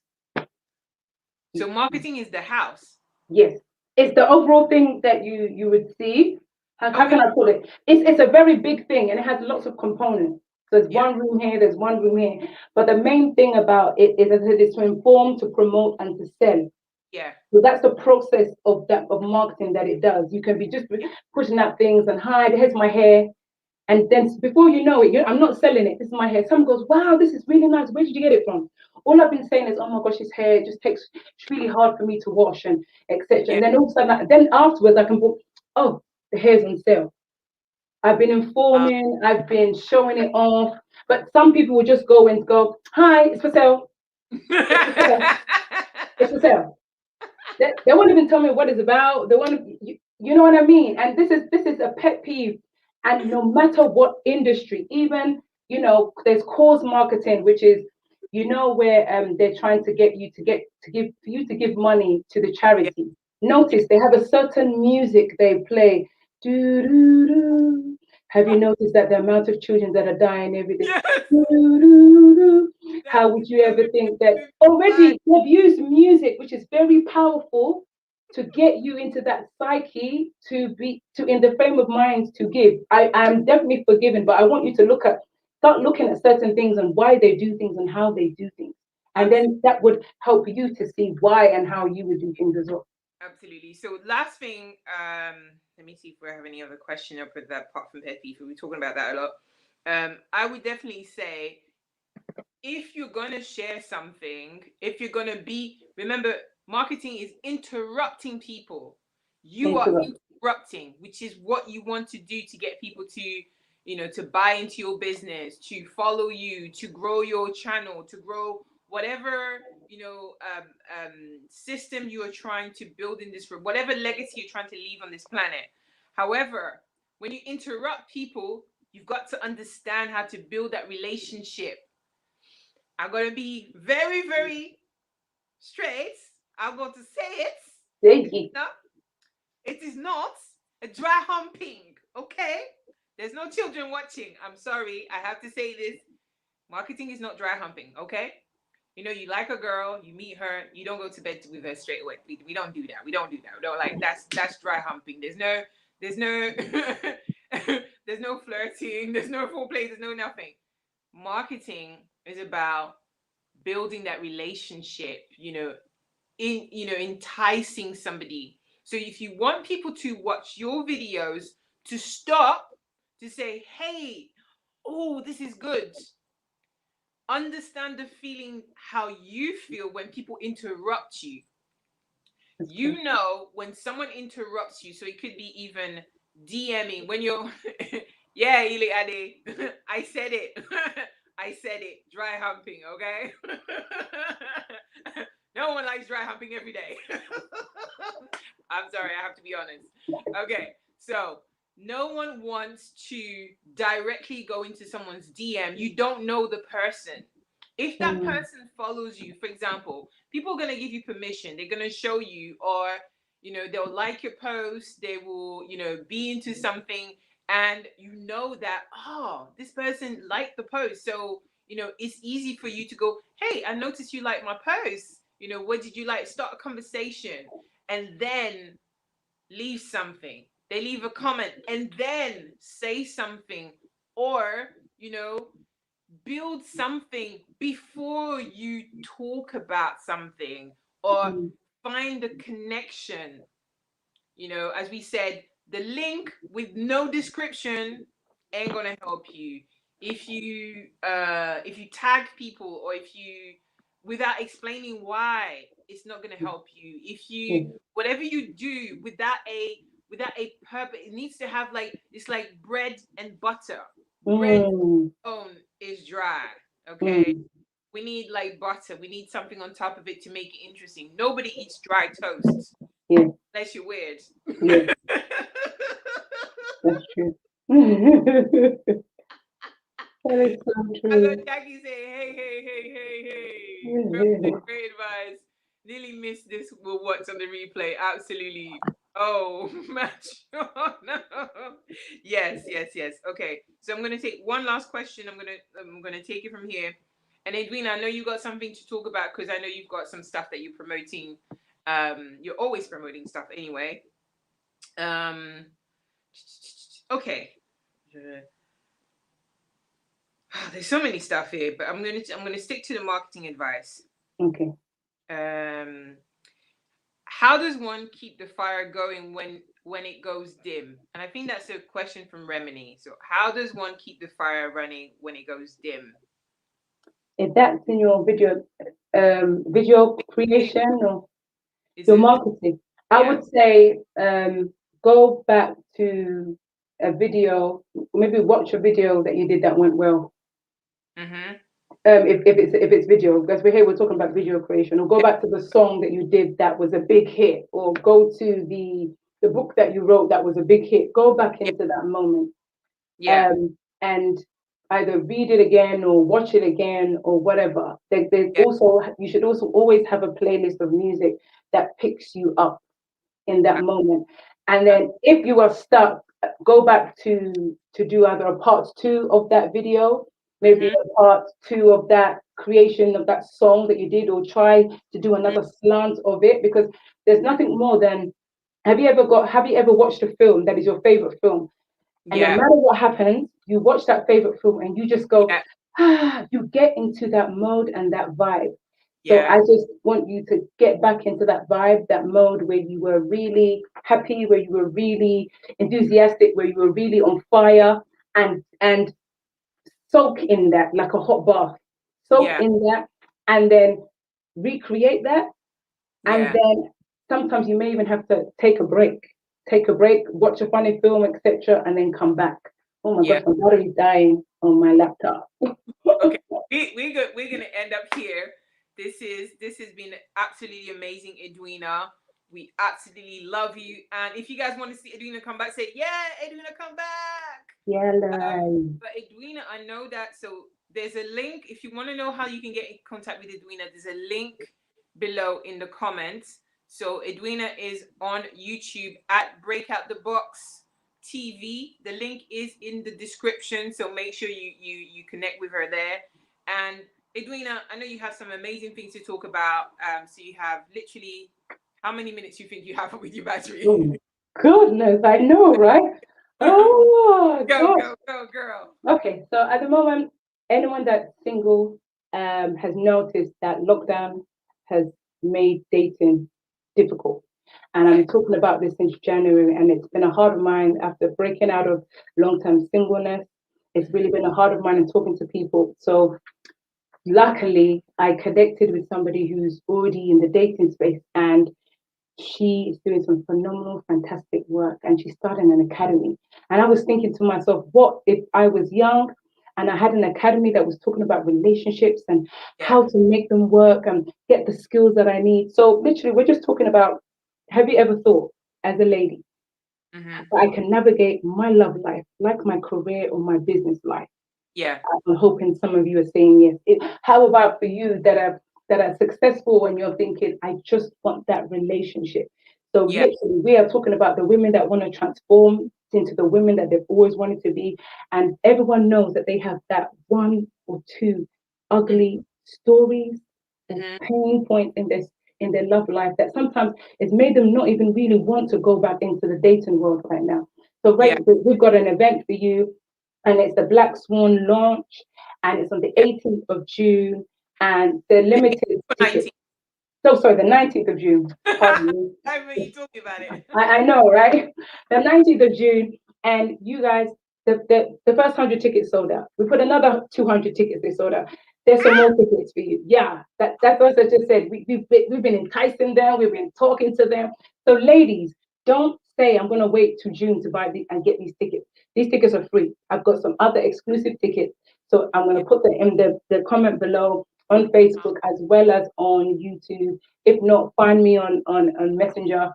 So marketing is the house. Yes, it's the overall thing that you would see. How can Okay. I put it? It's a very big thing and it has lots of components. There's Yeah. one room here, there's one room here. But the main thing about it is that it is to inform, to promote, and to sell. Yeah. So that's the process of marketing that it does. You can be just Yeah. pushing out things and hi, here's my hair. And then before you know it, I'm not selling it. This is my hair. Someone goes, wow, this is really nice. Where did you get it from? All I've been saying is, oh my gosh, his hair just takes, it's really hard for me to wash and etc. Yeah. And then all of a sudden, then afterwards, I can put, oh, the hair's on sale. I've been Um, informing, I've been showing it off. But some people will just go and go, hi, it's for sale. It's for sale. It's for sale. They won't even tell me what it's about. They want you know what I mean? And this is a pet peeve. And no matter what industry, even there's cause marketing, which is you know, where they're trying to get you to give money to the Yeah. charity. Yeah. Notice they have a certain music they play. Do, do, do. Have you noticed that the amount of children that are dying every day? Yes. Do, do, do. That's How would you so ever think that bad. already they've used music, which is very powerful, to get you into that psyche to in the frame of mind to give. I am definitely forgiven, but I want you to start looking at certain things and why they do things and how they do things. And Absolutely. then that would help you to see why and how you would do things as well. Absolutely. So last thing, let me see if we have any other question up with that apart from pet peeve. We were talking about that a lot. I would definitely say if you're gonna share something, if you're gonna be, remember, marketing is interrupting people. You are Interrupt. interrupting, which is what you want to do to get people to, to buy into your business, to follow you, to grow your channel, to grow whatever, system you are trying to build in this room, whatever legacy you're trying to leave on this planet. However, when you interrupt people, you've got to understand how to build that relationship. I'm going to be very, very straight. I'm going to say it. Thank It's you. not, it is not a dry humping, okay? There's no children watching. I'm sorry. I have to say this. Marketing is not dry humping, okay? You like a girl, you meet her, you don't go to bed with her straight away. We don't do that. We don't do that. We don't, like, that's dry humping. There's no there's no flirting, there's no foreplay, there's no nothing. Marketing is about building that relationship, enticing somebody. So if you want people to watch your videos, to stop, to say, hey, oh, this is good. Understand the feeling, how you feel when people interrupt you. That's true. When someone interrupts you, so it could be even DMing when you're yeah, Ili Ade, I said it. I said it. Dry humping, okay? No one likes dry humping every day. I'm sorry, I have to be honest. Okay, so no one wants to directly go into someone's DM. You don't know the person. If that Mm, person follows you, for example, people are going to give you permission. They're going to show you, or, they'll like your post. They will, be into something. And you know that, oh, this person liked the post. So, it's easy for you to go, hey, I noticed you like my post. What did you like? Start a conversation and then leave something. They leave a comment and then say something, or, build something before you talk about something, or mm, find a connection. As we said, the link with no description ain't gonna help you. If you tag people, or if you, without explaining why, it's not gonna help you. If you, yeah. whatever you do without a purpose, it needs to have, like, it's like bread and butter. Bread Mm, alone is dry. Okay, mm, we need, like, butter. We need something on top of it to make it interesting. Nobody eats dry toast yeah. unless you're weird. Yeah. That's true. That is so I got true. Jackie saying, hey, hey, hey, hey, hey. Perfect, great advice. Nearly missed this. Will watch on the replay. Absolutely. Oh, match. Oh, no. Yes, yes, yes. Okay. So I'm gonna take one last question. I'm gonna take it from here. And Edwina, I know you got something to talk about, because I know you've got some stuff that you're promoting. You're always promoting stuff anyway. Um, okay. There's so many stuff here, but I'm gonna stick to the marketing advice. Okay. Um, how does one keep the fire going when it goes dim? And I think that's a question from Remini. So how does one keep the fire running when it goes dim? If that's in your video creation or Is your it? marketing, I Yeah. would say go back to a video, maybe watch a video that you did that went well. Mm-hmm. If it's video, because we're talking about video creation, or go Yeah. back to the song that you did that was a big hit, or go to the book that you wrote that was a big hit. Go back Yeah. into that moment, Yeah. and either read it again or watch it again or whatever. There's Yeah. also, you should also always have a playlist of music that picks you up in that moment. And then if you are stuck, go back to do either a part two of that video, maybe Mm-hmm. a part two of that creation of that song that you did, or try to do another slant of it, because there's nothing more than, have you ever watched a film that is your favorite film, and no Yeah. matter what happens, you watch that favorite film and you just go, Yeah. you get into that mode and that vibe. So I Yeah. just want you to get back into that vibe, that mode where you were really happy, where you were really enthusiastic, where you were really on fire, and soak in that like a hot bath. Soak Yeah. in that and then recreate that, and Yeah. then sometimes you may even have to take a break. Take a break, watch a funny film, etc., and then come back. Oh my Yeah. gosh, my battery's dying on my laptop. Okay. We're gonna end up here. This has been absolutely amazing, Edwina. We absolutely love you. And if you guys want to see Edwina come back, say, yeah, Edwina, come back. Yeah, like, But Edwina, I know that. So there's a link. If you want to know how you can get in contact with Edwina, there's a link below in the comments. So Edwina is on YouTube at Breakout the Box TV. The link is in the description. So make sure you connect with her there. And Edwina, I know you have some amazing things to talk about. So you have literally how many minutes you think you have with your battery? oh goodness, I know, right? Oh Go, gosh. go, go, girl. Okay, so at the moment, anyone that's single has noticed that lockdown has made dating difficult. And Yeah. I'm talking about this since January, and it's been a heart of mine after breaking out of long term singleness. It's really been a heart of mine in talking to people. So, luckily, I connected with somebody who's already in the dating space, and she is doing some phenomenal, fantastic work, and she's starting an academy. And I was thinking to myself, what if I was young and I had an academy that was talking about relationships and Yeah. how to make them work and get the skills that I need? So, literally, we're just talking about, have you ever thought, as a lady, Mm-hmm. that I can navigate my love life like my career or my business life? Yeah. I'm hoping some of you are saying yes. How about for you that are successful and you're thinking, I just want that relationship? So Yeah. literally, we are talking about the women that want to transform into the women that they've always wanted to be, and everyone knows that they have that one or two ugly stories or Mm-hmm. pain points in their love life that sometimes it's made them not even really want to go back into the dating world right now. So Yeah. right, we've got an event for you, and it's the Black Swan launch, and it's on the Yeah. 18th of June, and the limited For tickets. 19. So sorry, the 19th of June. Pardon me. I remember you told me about it. I know, right? The 19th of June, and you guys, the first 100 tickets sold out. We put another 200 tickets, they sold out. There's some more tickets for you. Yeah, that's what I just said. We've been enticing them, we've been talking to them. So, ladies, don't say, I'm going to wait to June to buy and get these tickets. These tickets are free. I've got some other exclusive tickets. So, I'm going Yeah. to put them in the comment below on Facebook as well as on YouTube. If not, find me on Messenger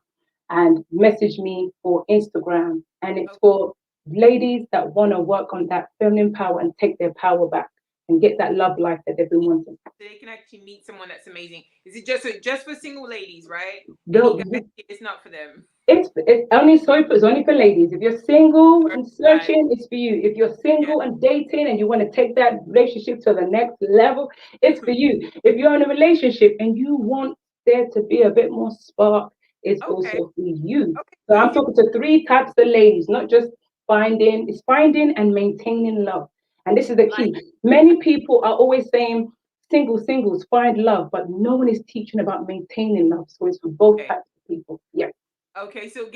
and message me for Instagram. And it's Okay. for ladies that want to work on that feminine power and take their power back and get that love life that they've been wanting. So they can actually meet someone that's amazing. Is it just for single ladies, right? Any guys, The, it's not for them. it's only for ladies. If you're single Sorry, and guys. searching, it's for you. If you're Yeah. single and dating and you want to take that relationship to the next level, it's for you. If you're in a relationship and you want there to be a bit more spark, it's Okay. also for you. Okay. So So I'm if you talking to three types of ladies, not just finding, it's finding and maintaining love. And this is the like, key. Many people are always saying singles, find love, but no one is teaching about maintaining love. So it's for both okay. types of people. Yeah. Okay, so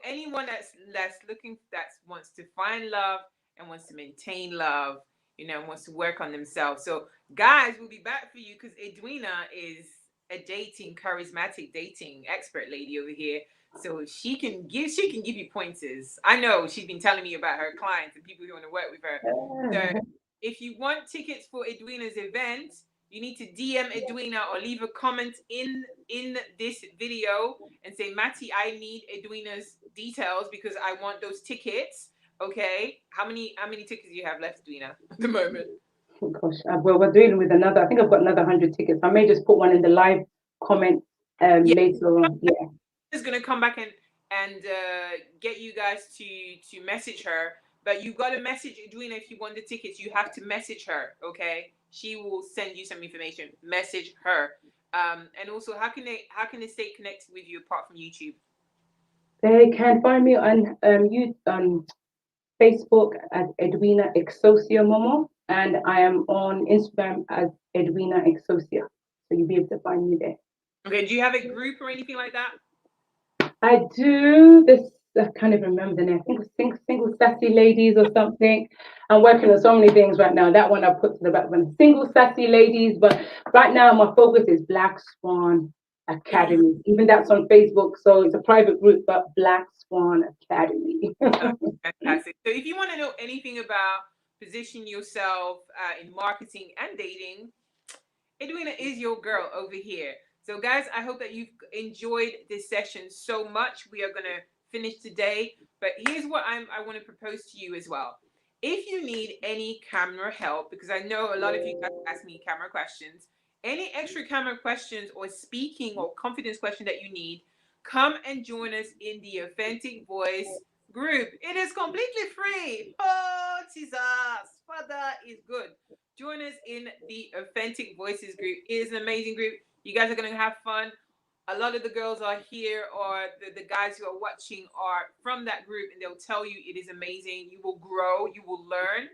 anyone that's looking that wants to find love and wants to maintain love, wants to work on themselves. So guys, we'll be back for you because Edwina is a charismatic dating expert lady over here. So she can give you pointers. I know she's been telling me about her clients and people who want to work with her. So if you want tickets for Edwina's event, you need to DM Edwina or leave a comment in this video and say, Matty, I need Edwina's details because I want those tickets. Okay, how many tickets do you have left, Edwina, at the moment? Oh, gosh, well, we're dealing with another. I think I've got another 100 tickets. I may just put one in the live comment Yeah, later on. Yeah. is gonna come back and get you guys to message her. But you got to message Edwina if you want the tickets. You have to message her, okay? She will send you some information. Message her. And also, how can they stay connected with you apart from YouTube? They can find me on Facebook as Edwina Exosia Momo, and I am on Instagram as Edwina Exosia. So you'll be able to find me there. Okay. Do you have a group or anything like that? I do this. I can't even remember the name. I think it's single sassy ladies or something. I'm working on so many things right now. That one I put to the back one. Single sassy ladies, but right now my focus is Black Swan Academy. Even that's on Facebook, so it's a private group, but Black Swan Academy. Fantastic. So if you want to know anything about position yourself in marketing and dating, Edwina is your girl over here. So, guys, I hope that you've enjoyed this session so much. We are going to finish today, but here's what I want to propose to you as well. If you need any camera help, because I know a lot of you guys ask me camera questions, any extra camera questions or speaking or confidence question that you need, come and join us in the Authentic Voice group. It is completely free. Oh, Jesus. Father is good. Join us in the Authentic Voices group. It is an amazing group. You guys are going to have fun. A lot of the girls are here, or the guys who are watching are from that group, and they'll tell you it is amazing. You will grow, you will learn.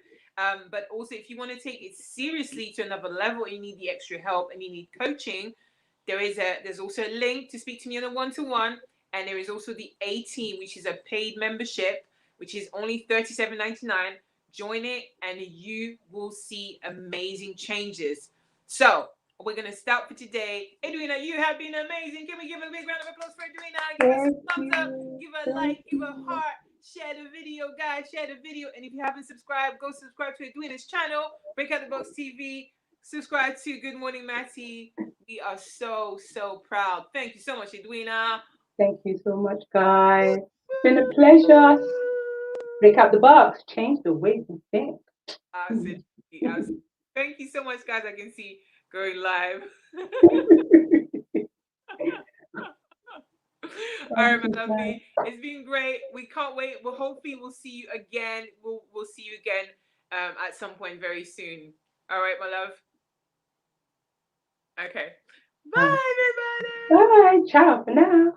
But also, if you want to take it seriously to another level and you need the extra help and you need coaching, there's also a link to speak to me on a one-to-one, and there is also the A team, which is a paid membership, which is only $37.99. Join it and you will see amazing changes. So we're gonna stop for today. Edwina, you have been amazing. Can we give a big round of applause for Edwina? Give us Thank a thumbs up, you. give a Thank like, give a you. heart, share the video, guys. Share the video. And if you haven't subscribed, go subscribe to Edwina's channel, Break Out the Box TV. Subscribe to Good Morning Matty. We are so proud. Thank you so much, Edwina. Thank you so much, guys. It's been a pleasure. Break out the box. Change the way we think. Absolutely, absolutely. Thank you so much, guys. I can see going live. All Thank right, you, my guys. lovely. It's been great. We can't wait. Well, hopefully we'll see you again. We'll see you again at some point very soon. All right, my love. Okay. All right. Bye, everybody. Bye. Ciao for now.